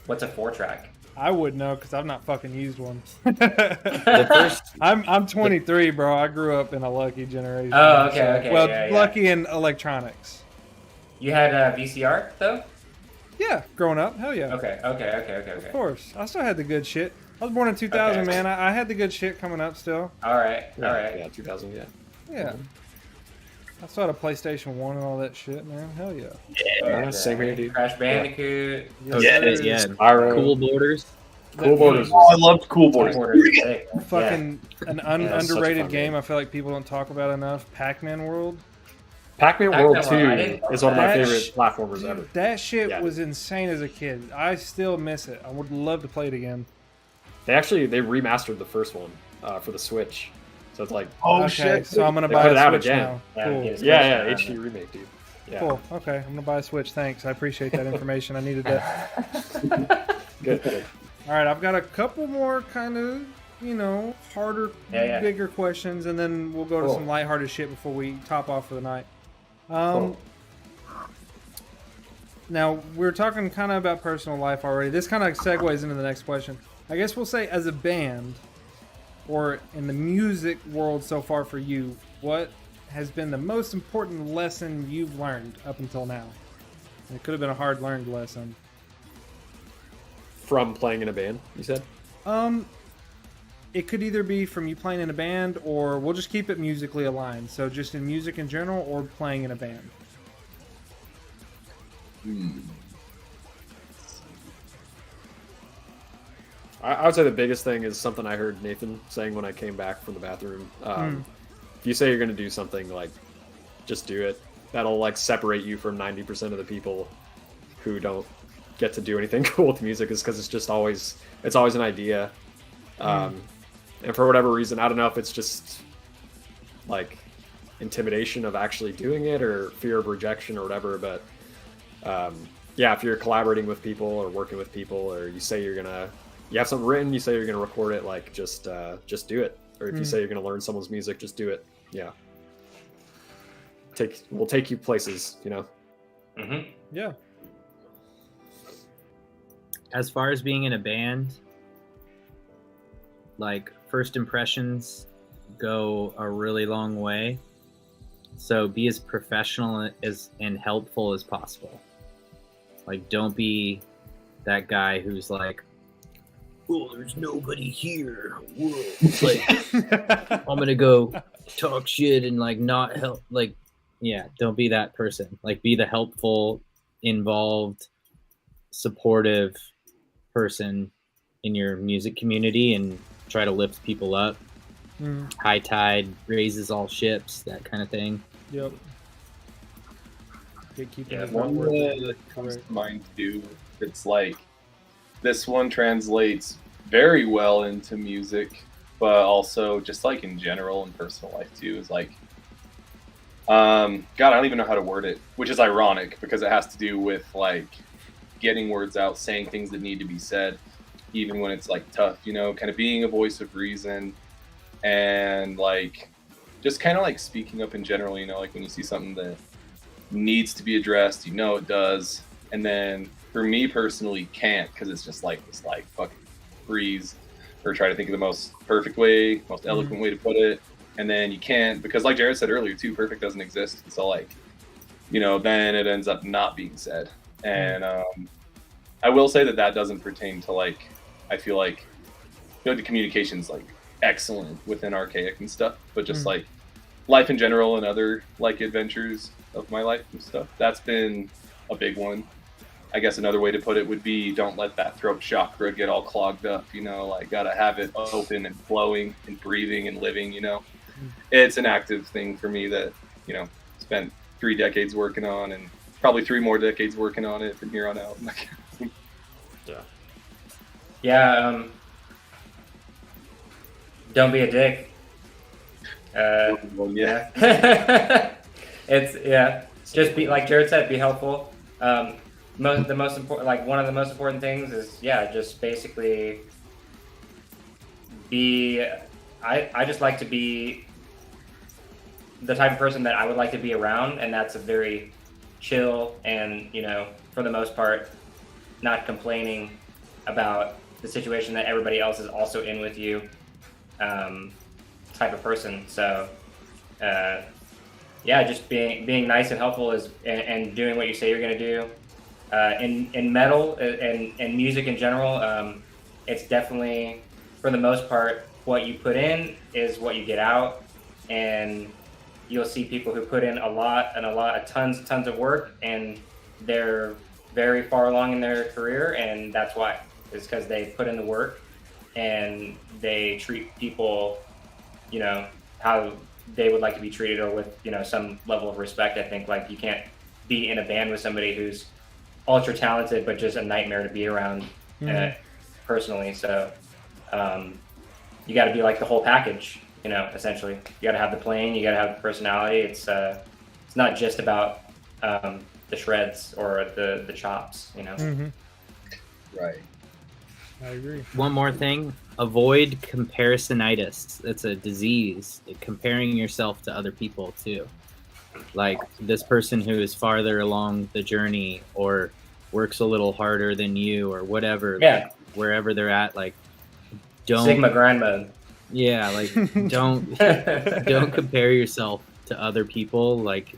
what's a 4-track? I would know, because I've not fucking used one. The first, I'm 23, bro. I grew up in a lucky generation. Oh, okay. Well, yeah. lucky in electronics. You had VCR though? Yeah, growing up, hell yeah. Okay. Of course. I still had the good shit. I was born in 2000, Okay. man. I had the good shit coming up still. All right. Yeah, 2000. Yeah. Yeah. I still had a PlayStation 1 and all that shit, man. Hell yeah. Same here, dude. Crash Bandicoot. Yes, sir. Spyro. Cool Borders. Cool Borders. Oh, I loved Cool Borders. Sick. Fucking an that's such a underrated fun game game. I feel like people don't talk about enough. Pac-Man World. Pac-Man Pac-Man World World, I 2 didn't- is one of my That favorite sh- platformers ever. That shit Yeah. was insane as a kid. I still miss it. I would love to play it again. They remastered the first one for the Switch, so it's like Oh, Okay, shit. so I'm gonna They buy put a it out Switch again. now. Yeah, Cool. get a Switch yeah, now. HD remake, dude. Yeah, Cool. Okay, I'm gonna buy a Switch. Thanks. I appreciate that information. I needed that. good. All right, I've got a couple more kind of, harder, Yeah. bigger questions, and then we'll go to Cool. some lighthearted shit before we top off for the night. Cool. Now, we're talking kind of about personal life already. This kind of segues into the next question. I guess we'll say, as a band, or in the music world so far for you, what has been the most important lesson you've learned up until now? And it could have been a hard learned lesson. From playing in a band, you said? It could either be from you playing in a band, or we'll just keep it musically aligned. So just in music in general, or playing in a band. I would say the biggest thing is something I heard Nathan saying when I came back from the bathroom. If you say you're going to do something, like, just do it. That'll, like, separate you from 90% of the people who don't get to do anything cool with music, is because it's always an idea. And for whatever reason, I don't know if it's just, like, intimidation of actually doing it, or fear of rejection, or whatever, but yeah, if you're collaborating with people or working with people, or you say you have something written, you say you're gonna record it, like, just do it. Or if you say you're gonna learn someone's music, just do it. Yeah, we'll take you places, Mm-hmm. Yeah. As far as being in a band, like, first impressions go a really long way. So be as professional and helpful as possible. Like, don't be that guy who's like, "Oh, there's nobody here. Whoa." Like, I'm gonna go talk shit and, like, not help. Like, yeah, don't be that person. Like, be the helpful, involved, supportive person in your music community, and try to lift people up. High tide raises all ships, that kind of thing. Yep. Gatekeeping Yeah, is not One worth it. that comes to mind too, it's like this one translates very well into music, but also just like in general in personal life too, is like God, I don't even know how to word it, which is ironic because it has to do with like getting words out, saying things that need to be said, even when it's like tough, you know, kind of being a voice of reason and like just kind of like speaking up in general, you know, like when you see something that needs to be addressed, you know it does, and then for me personally can't because it's just like this like fucking freeze or try to think of the most perfect way, most eloquent way to put it, and then you can't because like Jared said earlier too, perfect doesn't exist. So like, you know, then it ends up not being said. And I will say that doesn't pertain to like, I feel like the communication's like excellent within Arkaik and stuff, but just like life in general and other like adventures of my life and stuff, that's been a big one. I guess another way to put it would be don't let that throat chakra get all clogged up, you know, like gotta have it open and flowing and breathing and living, you know. It's an active thing for me that, you know, spent 3 decades working on and probably 3 more decades working on it from here on out. Yeah, don't be a dick. Well, yeah. It's just be like Jared said, be helpful. The most important, like one of the most important things is just basically be. I just like to be the type of person that I would like to be around, and that's a very chill and, you know, for the most part, not complaining about the situation that everybody else is also in with you, type of person. So, just being nice and helpful and doing what you say you're gonna do. In metal and music in general, it's definitely, for the most part, what you put in is what you get out, and you'll see people who put in tons of work, and they're very far along in their career, and that's why. It's because they put in the work and they treat people, you know, how they would like to be treated, or with, you know, some level of respect. I think like you can't be in a band with somebody who's ultra talented but just a nightmare to be around personally. So you got to be like the whole package, you know, essentially. You got to have the playing, you got to have the personality. It's not just about the shreds or the chops, you know. Right. I agree. One more thing, avoid comparisonitis. It's a disease, comparing yourself to other people too. Like this person who is farther along the journey or works a little harder than you or whatever, like, wherever they're at, like don't Sigma grind mode. Yeah, like don't compare yourself to other people. Like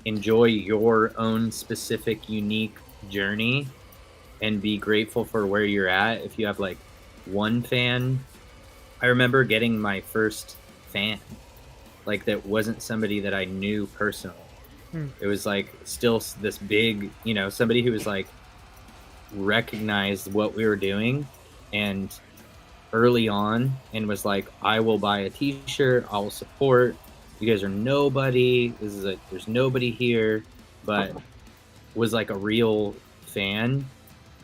enjoy your own specific unique journey and be grateful for where you're at. If you have like one fan, I remember getting my first fan, like that wasn't somebody that I knew personally. It was like still this big, you know, somebody who was like recognized what we were doing and early on and was like, I will buy a t-shirt, I will support. You guys are nobody. There's nobody here, but was like a real fan.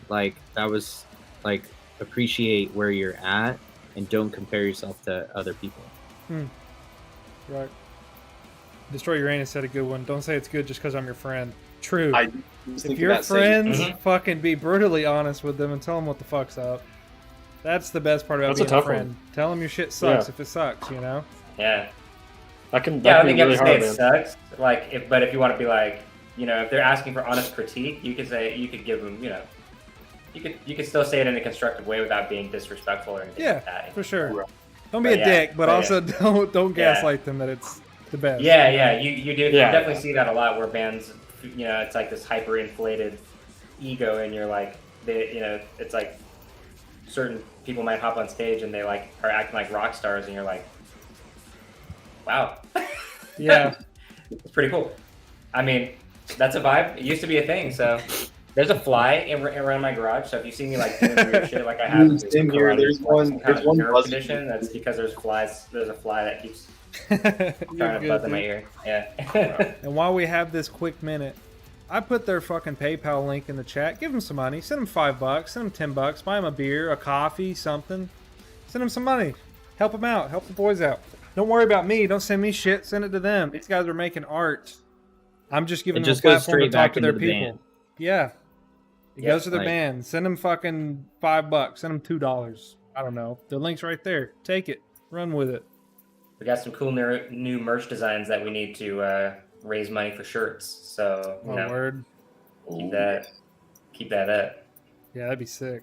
Like that was like, appreciate where you're at and don't compare yourself to other people. Right. Destroy Uranus said a good one. Don't say it's good just because I'm your friend. True. If you're friends, fucking be brutally honest with them and tell them what the fuck's up. That's the best part about being a friend. Tell them your shit sucks if it sucks, you know? Yeah. I think really you have to say it sucks. Like, but if you want to be like, you know, if they're asking for honest critique, you could give them, you know, you could still say it in a constructive way without being disrespectful or anything like that. For sure. Don't be a dick, but also don't gaslight them that it's the best. Yeah, you do. You definitely see that a lot where bands, you know, it's like this hyper-inflated ego, and you're like, you know, it's like certain people might hop on stage and they like are acting like rock stars, and you're like, wow. Yeah. It's pretty cool. I mean, that's a vibe. It used to be a thing, so There's a fly around my garage, so if you see me like doing weird shit like I have Dude, same here. There's one nerve buzzing. condition. That's because there's flies. There's a fly that keeps You're trying to buzz in my dude. ear. Yeah. And while we have this quick minute, I put their fucking PayPal link in the chat. Give them some money. Send them $5. Send them $10. Buy them a beer, a coffee, something. Send them some money. Help them out. Help the boys out. Don't worry about me. Don't send me shit. Send it to them. These guys are making art. I'm just giving It them just a goes platform to straight talk back to their into the people. band. Yeah. It Yeah, goes to their like- band. Send them fucking $5. Send them $2. I don't know. The link's right there. Take it. Run with it. We got some cool new merch designs that we need to raise money for shirts. So you My know, word. keep that up. Yeah, that'd be sick.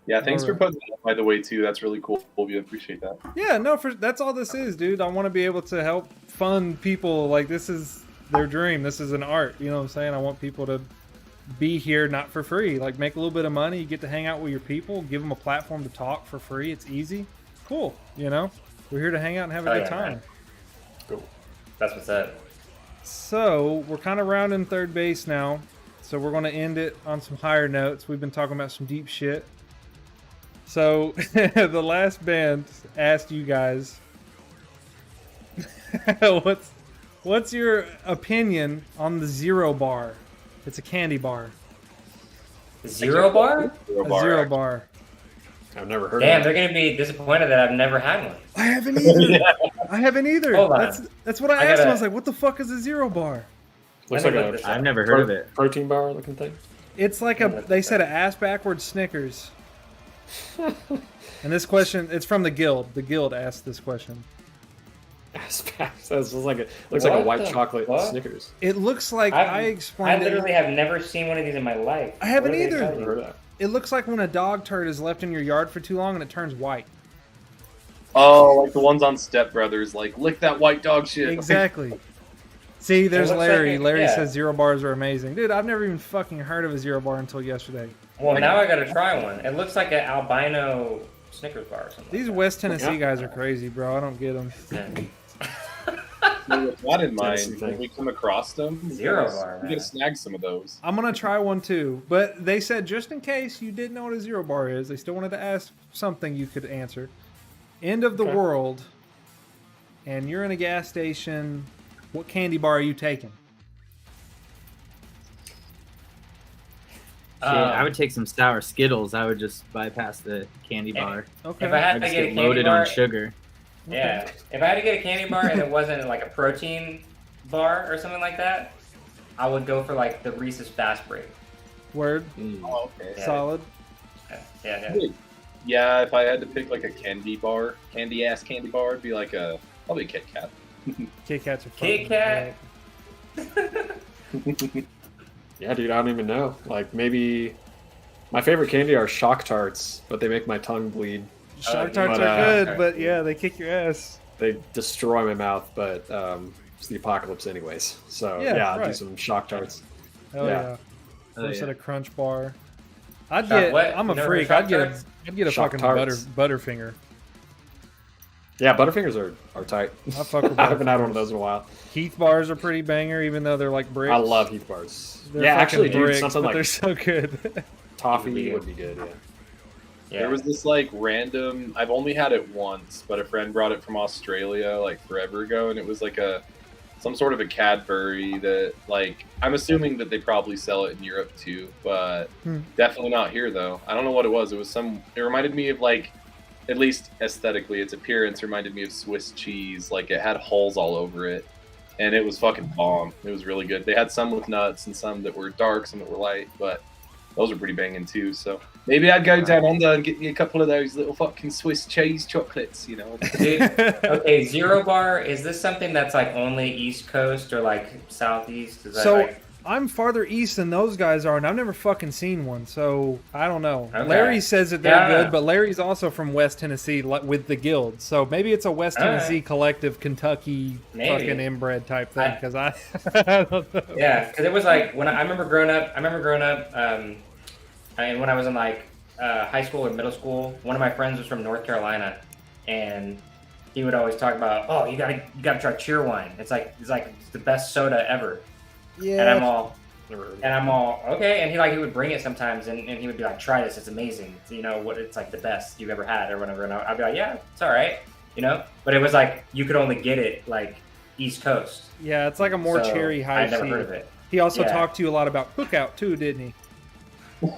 Yeah, thanks for Alright. putting that up, by the way, too. That's really cool. We appreciate that. Yeah, no, that's all this is, dude. I want to be able to help fund people. Like, this is their dream. This is an art. You know what I'm saying? I want people to be here not for free. Like, make a little bit of money. You get to hang out with your people. Give them a platform to talk for free. It's easy. Cool. You know? We're here to hang out and have a Oh, good yeah, time. man. Cool. That's what's up. So, we're kind of rounding third base now. So, we're going to end it on some higher notes. We've been talking about some deep shit. So, the last band asked you guys, what's your opinion on the Zero Bar? It's a candy bar. Zero bar? A Zero Bar. I've never heard Damn, of they're it. gonna be disappointed that I've never had one. I haven't either. I haven't either. Hold on. That's what I I asked him. gotta- I was like, what the fuck is a Zero Bar? Looks Let like me look a this I've up. never heard of it. protein bar looking thing. It's like they said a ass backwards Snickers. And this question, it's from the Guild. The Guild asked this question. Looks like a What white the chocolate fuck? Snickers. It looks like I've- I I explained it. literally have never seen one of these in my life. I haven't What are they either. telling Never you? heard of that. It looks like when a dog turd is left in your yard for too long and it turns white. Oh, like the ones on Step Brothers, like lick that white dog shit. Exactly. See, there's looks like Larry. it- Larry yeah. says Zero Bars are amazing. Dude, I've never even fucking heard of a Zero Bar until yesterday. Well, now I gotta try one. It looks like an albino Snickers bar or something. These like West Tennessee Yeah. guys are crazy, bro. I don't get them. that. Yeah. So with that in Tennessee mind, thing. when we come across them, Zero we bar, gotta man. snag some of those. I'm going to try one too. But they said just in case you didn't know what a Zero Bar is, they still wanted to ask something you could answer. End of the Okay. world, and you're in a gas station. What candy bar are you taking? Shit, I would take some sour Skittles. I would just bypass the candy Yeah. bar. Okay. If I I had to just get a get candy loaded bar, on sugar. yeah. If I had to get a candy bar and it wasn't like a protein bar or something like that, I would go for like the Reese's Fast Break. Word. Oh, okay. Yeah. Solid. Yeah. Yeah, if I had to pick like a candy bar, candy bar, it'd be like probably a Kit Kat. Kit Kats are fun. Kit Kat. Yeah, dude, I don't even know. Like maybe my favorite candy are Shock Tarts, but they make my tongue bleed. Shark Tarts But, are good, okay. but yeah, they kick your ass. They destroy my mouth, but it's the apocalypse anyways. So Yeah, yeah, I'll do right. some Shock Tarts. Hell Yeah. yeah. Oh, First yeah. at a Crunch Bar. I'd Shock get. what? I'm a You never freak. heard I'd get a. Shock I'd get a Shock fucking Tarts. Butterfinger. Yeah, Butterfingers are tight. I fuck with I haven't had one of Butterfingers. those in a while. Heath bars are pretty banger, even though they're like bricks. I love Heath bars. They're Yeah, fucking actually, dude, bricks, something but like they're so good. toffee Yeah. would be good. Yeah. Yeah. There was this like random. I've only had it once, but a friend brought it from Australia like forever ago, and it was like some sort of a Cadbury that like I'm assuming that they probably sell it in Europe too, but definitely not here though. I don't know what it was. It was It reminded me of like, at least aesthetically, its appearance reminded me of Swiss cheese. Like it had holes all over it, and it was fucking bomb. It was really good. They had some with nuts and some that were dark, some that were light, but those are pretty banging too. So maybe I'd go down under and get me a couple of those little fucking Swiss cheese chocolates, you know. Dude, okay, Zero Bar, is this something that's like only East Coast or like Southeast? Is that So like, I'm farther east than those guys are, and I've never fucking seen one. So I don't know. Okay. Larry says that they're Yeah. good, but Larry's also from West Tennessee with the Guild. So maybe it's a West All right. Tennessee collective, Kentucky Maybe. fucking inbred type thing. I- Because I don't know. yeah, because it was like when I remember growing up. And when I was in like high school or middle school, one of my friends was from North Carolina, and he would always talk about, oh, you gotta try Cheerwine. It's the best soda ever. And I'm Yeah, all, Never heard of And I'm all, okay. And he would bring it sometimes, and he would be like, try this, it's amazing. It's, what it's like the best you've ever had or whatever. And I'd be like, yeah, it's all right, But it was like, you could only get it like East Coast. Yeah, it's like a more So cherry high I'd never C. heard of it. He also Yeah. talked to you a lot about Cookout too, didn't he?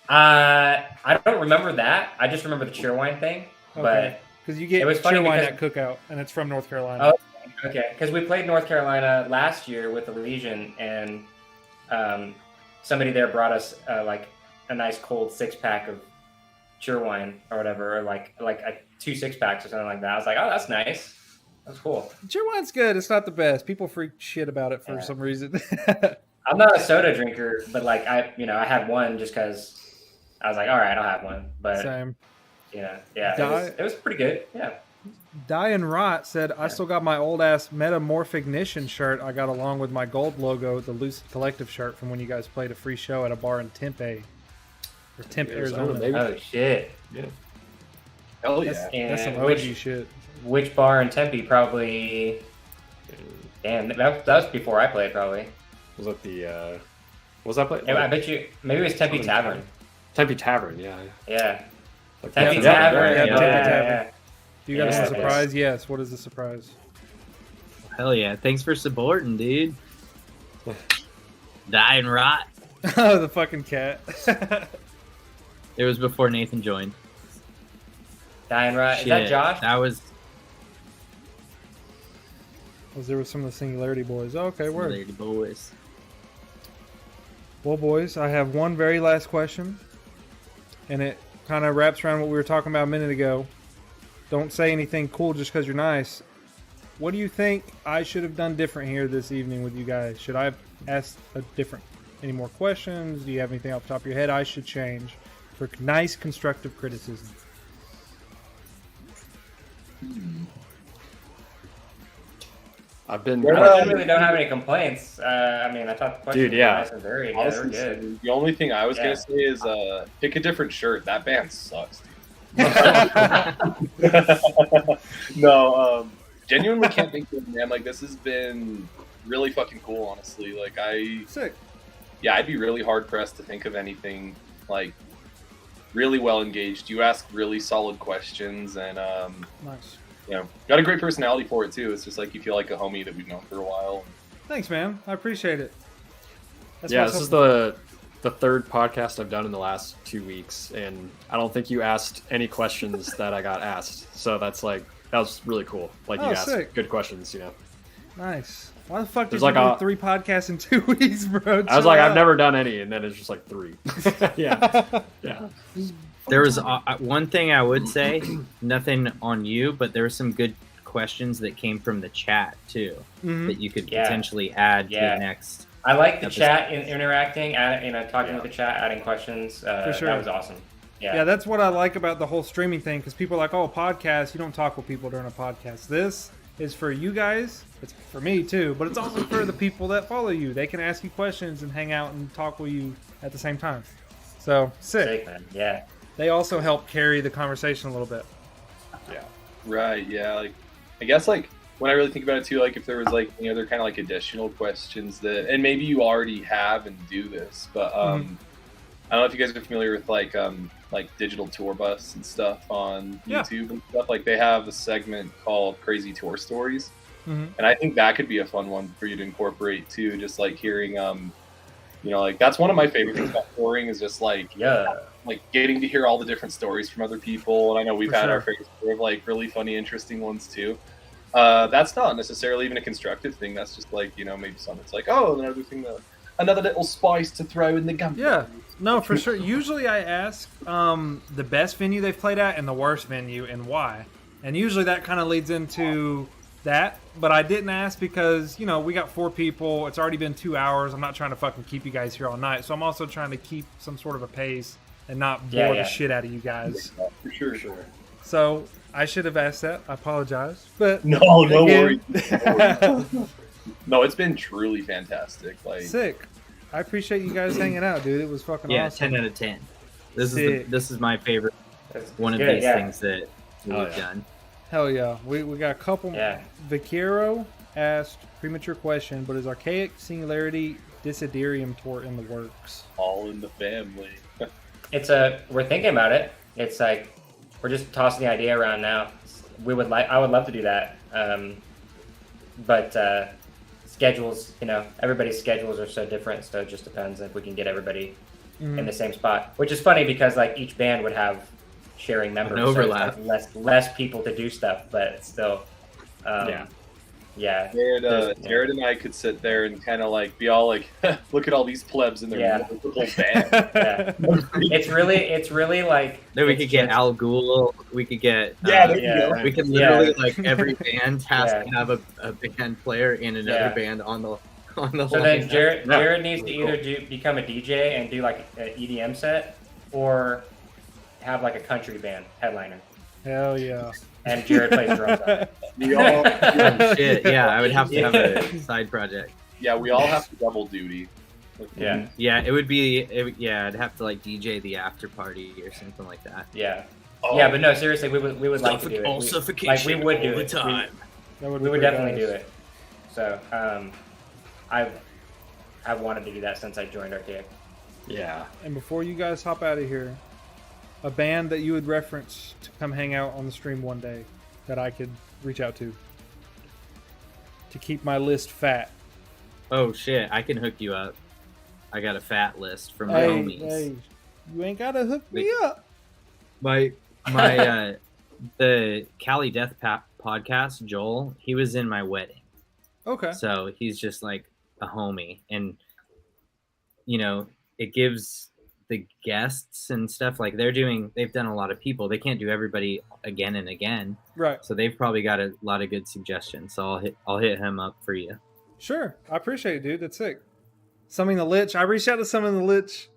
I don't remember that. I just remember the cheerwine thing. Okay. Because you get It was funny cheerwine at because- Cookout, and it's from North Carolina. Oh, okay. Because we played North Carolina last year with the Legion, and somebody there brought us like a nice cold 6-pack of cheerwine or whatever, or like a 2 6-packs or something like that. I was like, oh, that's nice. That's cool. Cheerwine's good. It's not the best. People freak shit about it for Yeah. some reason. I'm not a soda drinker, but like I had one just because I was like, all right, I'll have one. But Same. it was pretty good. Yeah. Die and Rot said, I still got my old ass Metamorphignition shirt I got along with my gold logo, the Lucid Collective shirt from when you guys played a free show at a bar in Tempe. Or Tempe, Arizona. maybe. Oh shit. Yeah. Hell yeah. That's some And OG shit. which bar in Tempe? Probably. Damn, that was before I played. Probably. Was that the? Was that play? I bet you. Maybe it was Tempe Tavern. Tempe Tavern, yeah. Yeah. Like Tempe Yeah, Tavern. yeah, Yeah, Tempe yeah, Tavern. yeah. Do you got Yeah, a surprise? Yes. What is the surprise? Hell yeah! Thanks for supporting, dude. Die and rot. Oh, the fucking cat. It was before Nathan joined. Dying Rot. Is that Shit, Josh? That was Was there with some of the Singularity boys? Oh, okay, word. Lady Boys. Well, boys, I have one very last question, and it kind of wraps around what we were talking about a minute ago. Don't say anything cool just because you're nice. What do you think I should have done different here this evening with you guys? Should I have asked any more questions? Do you have anything off the top of your head I should change for nice constructive criticism? I've been. I really don't have any complaints. I mean, I thought the questions Dude, yeah. were nice and varied. Yeah, they were Honestly, good. the only thing I was Yeah. gonna say is pick a different shirt. That band sucks, dude. No, genuinely can't think of it, man. Like, this has been really fucking cool, honestly. Like, Sick. I'd be really hard pressed to think of anything like really well engaged. You ask really solid questions, and Nice. got a great personality for it too. It's just like you feel like a homie that we've known for a while. Thanks, man. I appreciate it. That's Yeah, what's this is up. the third podcast I've done in the last 2 weeks, and I don't think you asked any questions that I got asked. So that was really cool. Like, you Oh, asked sick. good questions, Nice. Why the fuck did There's you like do 3 podcasts in 2 weeks, bro? I was Chill like, out. I've never done any, and then it's just like 3. Yeah. There was one thing I would say, nothing on you, but there were some good questions that came from the chat too Mhm. that you could Yeah. potentially add Yeah. to the next. I like the episode. chat interacting, talking Yeah. with the chat, adding questions. For sure. That was awesome. Yeah, that's what I like about the whole streaming thing, because people are like, oh, podcast, you don't talk with people during a podcast. This is for you guys. It's for me, too, but it's also for the people that follow you. They can ask you questions and hang out and talk with you at the same time. So, sick. Sick, man. Yeah. They also help carry the conversation a little bit. Right, yeah. Like, I guess, like, when I really think about it too, like, if there was like any other kind of like additional questions that, and maybe you already have and do this, but I don't know if you guys are familiar with like digital tour bus and stuff on Yeah. YouTube and stuff. Like, they have a segment called Crazy Tour Stories, Mhm. and I think that could be a fun one for you to incorporate too. Just like hearing, like, that's one of my favorite things about touring is just like getting to hear all the different stories from other people. And I know we've For had sure. our fair share of like really funny, interesting ones too. That's not necessarily even a constructive thing. That's just like, maybe something that's like, oh, another little spice to throw in the gumbo. Yeah, no, for sure. Usually I ask the best venue they've played at and the worst venue and why. And usually that kind of leads into that. But I didn't ask because, we got 4 people. It's already been 2 hours. I'm not trying to fucking keep you guys here all night. So I'm also trying to keep some sort of a pace and not bore Yeah, the yeah. shit out of you guys. For sure. So I should have asked that. I apologize. But No again- worries. No, it's been truly fantastic. Like, Sick. I appreciate you guys hanging out, dude. It was fucking Yeah, awesome. 10 out of 10. This Sick. is my favorite That's one of good, these yeah. things that we've Oh, yeah. done. Hell yeah. We got a couple. Yeah. Vaquero asked premature question, but is Arkaik Singularity Disiderium tour in the works? All in the family. We're thinking about it. It's like we're just tossing the idea around now. I would love to do that. But schedules, everybody's schedules are so different, so it just depends if we can get everybody in the same spot. Which is funny because like each band would have sharing members, An overlap. So it's like less people to do stuff, but it's still, yeah. Jared and I could sit there and kind of like be all like, look at all these plebs in their multiple band. Yeah. It's really like. Then we could get Al Ghul. We could get. There you go. We could literally like every band has to have a band player and another band on the So then Jared needs to either become a DJ and do like an EDM set, or have like a country band headliner. Hell yeah. And Jared plays drums on it. Oh, shit, yeah, I would have to have a side project. Yeah, we all have to double duty. Yeah. Yeah, I'd have to like DJ the after party or something like that. Yeah. Oh. Yeah, but no, seriously, we would like to do it. All suffocation we would do all the it. time. That would We would be definitely nice. do it. So, I've wanted to do that since I joined Arkaik. Yeah. And before you guys hop out of here, a band that you would reference to come hang out on the stream one day that I could reach out to keep my list fat. Oh shit, I can hook you up. I got a fat list from my Hey, homies. you ain't gotta hook me up. My the Cali Death podcast, Joel, he was in my wedding. Okay. So he's just like a homie, and it gives the guests and stuff like they've done a lot of people. They can't do everybody again and again. Right. So they've probably got a lot of good suggestions. So I'll hit him up for you. Sure. I appreciate it, dude. That's sick. Summing the Lich. I reached out to Summing the Lich.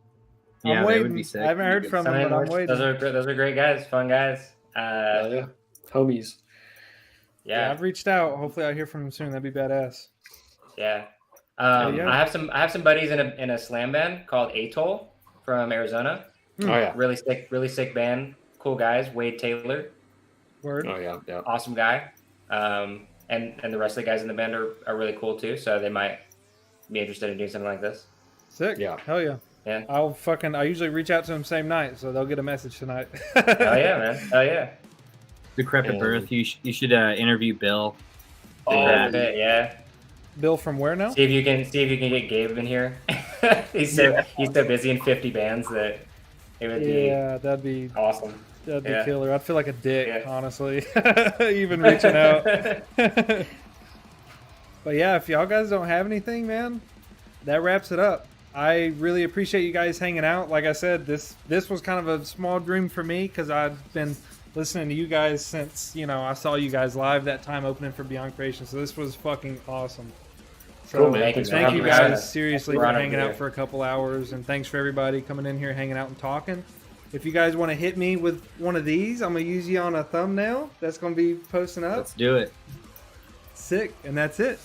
Yeah, I'm they waiting. would be sick. I haven't heard from them, but I'm waiting. Those are great guys, fun guys. Yeah. Homies. Yeah, Yeah. I've reached out. Hopefully I'll hear from them soon. That'd be badass. Yeah. Yeah. I have some buddies in a slam band called Atoll from Arizona. Oh yeah. Really sick band. Cool guys. Wade Taylor, Word. Oh yeah. Yeah. awesome guy. And the rest of the guys in the band are really cool too. So they might be interested in doing something like this. Sick. Yeah. Hell yeah. Yeah. I usually reach out to them same night, so they'll get a message tonight. Hell yeah, man. Hell yeah. Decrepit And- Birth. You should interview Bill. Oh, Yeah. Bill from where now? See if you can get Gabe in here. he's so busy in 50 bands that it would be Yeah, that'd be awesome. Yeah. killer. I'd feel like a dick, Yeah. honestly, even reaching out. But yeah, if y'all guys don't have anything, man, that wraps it up. I really appreciate you guys hanging out. Like I said, this was kind of a small dream for me because I've been listening to you guys since I saw you guys live that time opening for Beyond Creation. So this was fucking awesome. So Cool, man. thank you for having guys us. seriously We're for honored to hanging be out here. for a couple hours, and thanks for everybody coming in here, hanging out and talking. If you guys want to hit me with one of these, I'm gonna use you on a thumbnail. That's gonna be posting up. Let's do it. Sick, and that's it.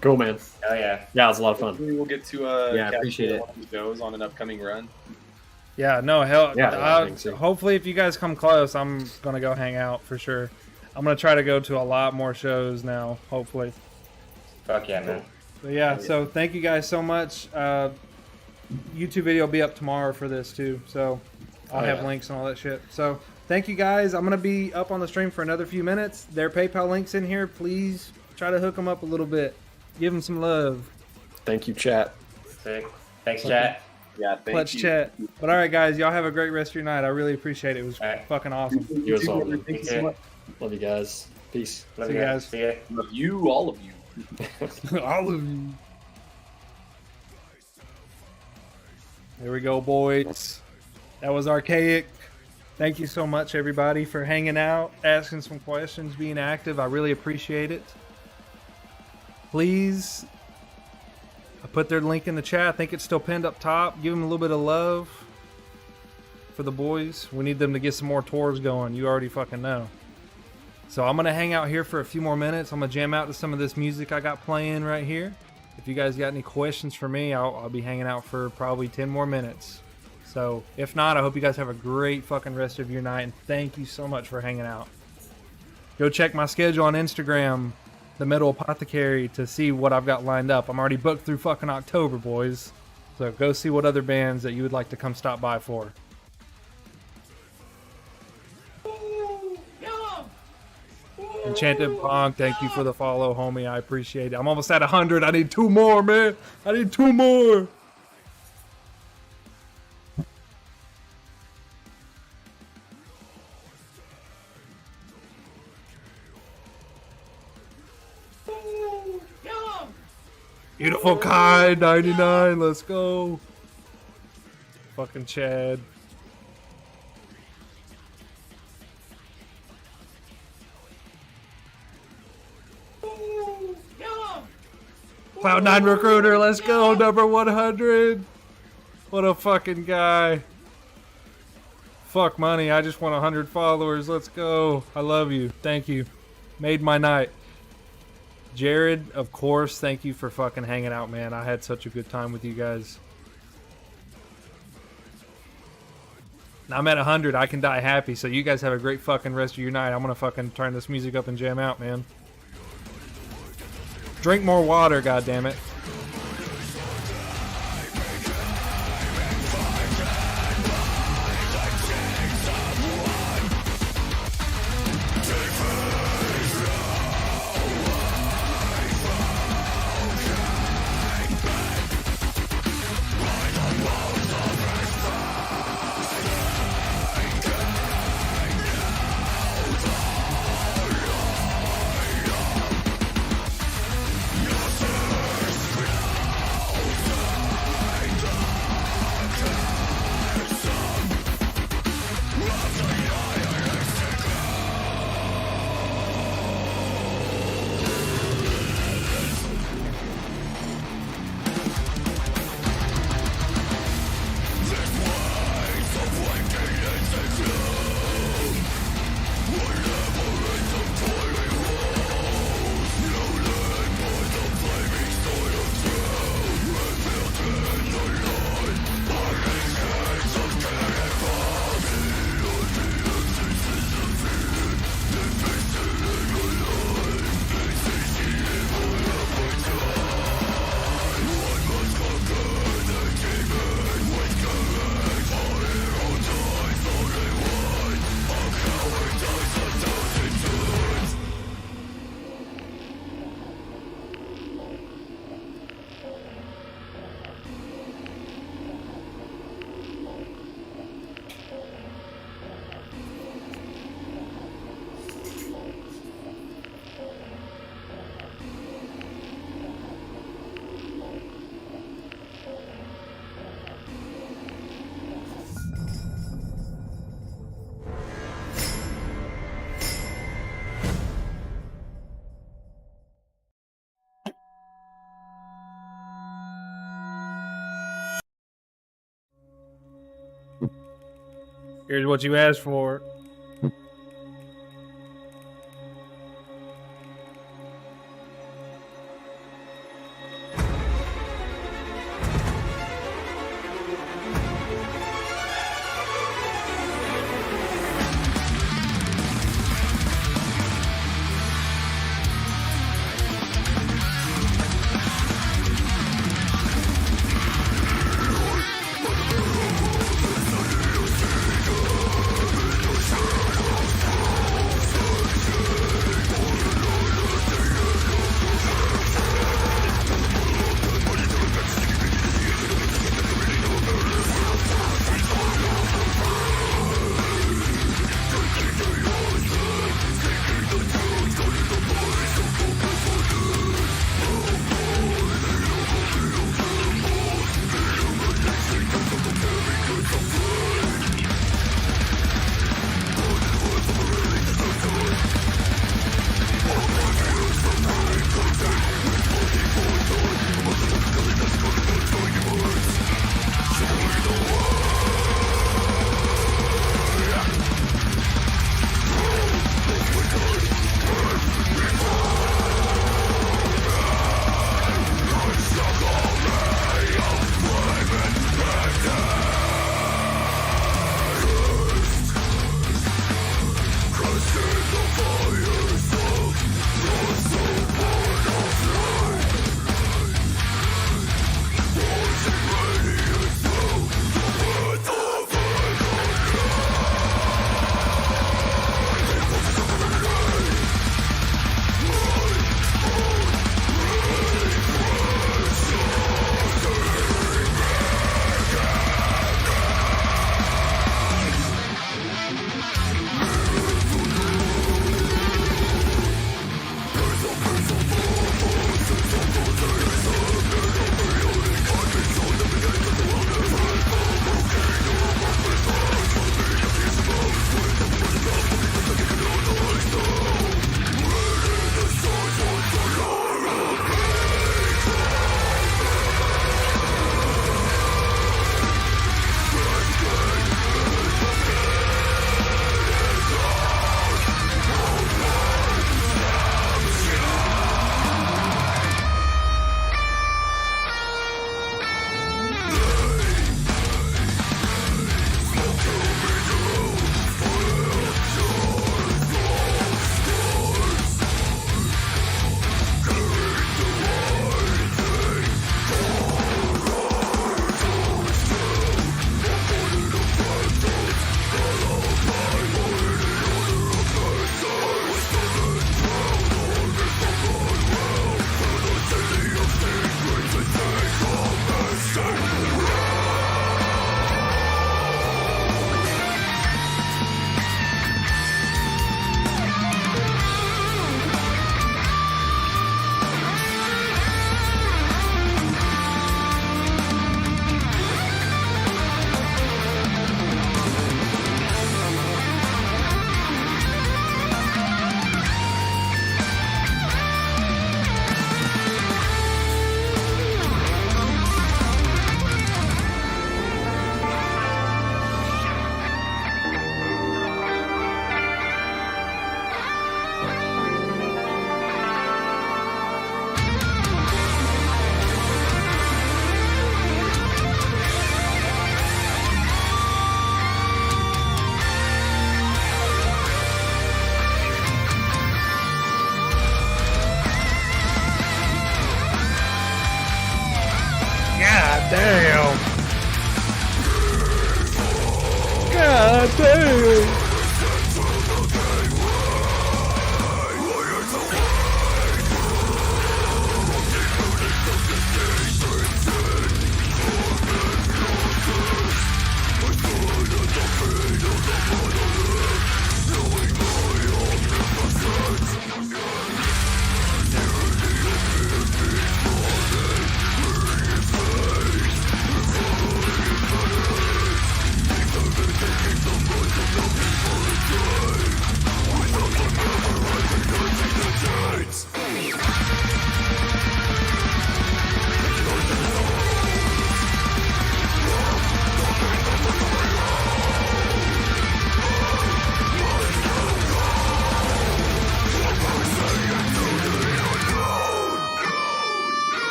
Cool, man. Hell yeah. Yeah, it was a lot of fun. Maybe we'll get to Yeah, catch appreciate it. one of the shows on an upcoming run. Yeah, no, hell. Yeah, I think so. Hopefully, if you guys come close, I'm gonna go hang out for sure. I'm gonna try to go to a lot more shows now. Hopefully. Fuck yeah, man. But yeah, so thank you guys so much. YouTube video will be up tomorrow for this too, so I'll Oh, have yeah. links and all that shit. So thank you guys. I'm gonna be up on the stream for another few minutes. Their PayPal links in here. Please try to hook them up a little bit. Give them some love. Thank you, chat. Sick. Thanks, chat. Yeah, thank Clutch you. chat. But all right, guys, y'all have a great rest of your night. I really appreciate it. It was All right. fucking awesome. You as well, man. Thank you so Okay. much. Love you guys. Peace. Love See you you guys. guys. See ya. Love you, all of you. All of you. There we go, boys. That was Arkaik. Thank you so much, everybody, for hanging out, asking some questions, being active. I really appreciate it. Please, I put their link in the chat. I think it's still pinned up top. Give them a little bit of love for the boys. We need them to get some more tours going. You already fucking know. So I'm going to hang out here for a few more minutes. I'm going to jam out to some of this music I got playing right here. If you guys got any questions for me, I'll be hanging out for probably 10 more minutes. So if not, I hope you guys have a great fucking rest of your night. And thank you so much for hanging out. Go check my schedule on Instagram. the Metal Apothecary to see what I've got lined up. I'm already booked through fucking October, boys. So go see what other bands that you would like to come stop by for. Enchanted Bonk, thank you for the follow, homie. I appreciate it. I'm almost at 100. I need 2 more, man. I need 2 more. Beautiful Kai, 99. Let's go. Fucking Chad. Cloud9 Recruiter, let's go, number 100. What a fucking guy. Fuck money, I just want 100 followers, let's go. I love you, thank you. Made my night. Jared, of course, thank you for fucking hanging out, man. I had such a good time with you guys. Now I'm at 100, I can die happy, so you guys have a great fucking rest of your night. I'm gonna fucking turn this music up and jam out, man. Drink more water, goddammit. Here's what you asked for.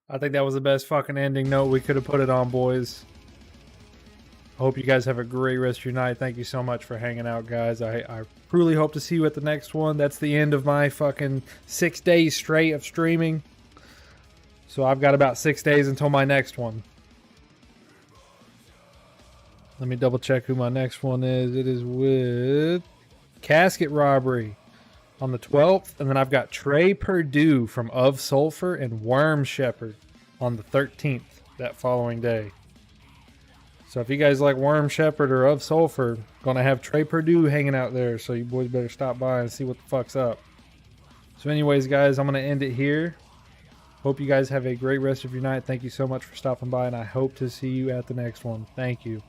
I think that was the best fucking ending note we could have put it on, boys. I hope you guys have a great rest of your night. Thank you so much for hanging out, guys. I truly hope to see you at the next one. That's the end of my fucking 6 days straight of streaming. So I've got about 6 days until my next one. Let me double check who my next one is. It is with Casket Robbery on the 12th. And then I've got Trey Purdue from Of Sulfur and Worm Shepherd on the 13th that following day. So if you guys like Worm Shepherd or Of Sulfur, gonna have Trey Purdue hanging out there. So you boys better stop by and see what the fuck's up. So anyways, guys, I'm gonna end it here. Hope you guys have a great rest of your night. Thank you so much for stopping by, and I hope to see you at the next one. Thank you.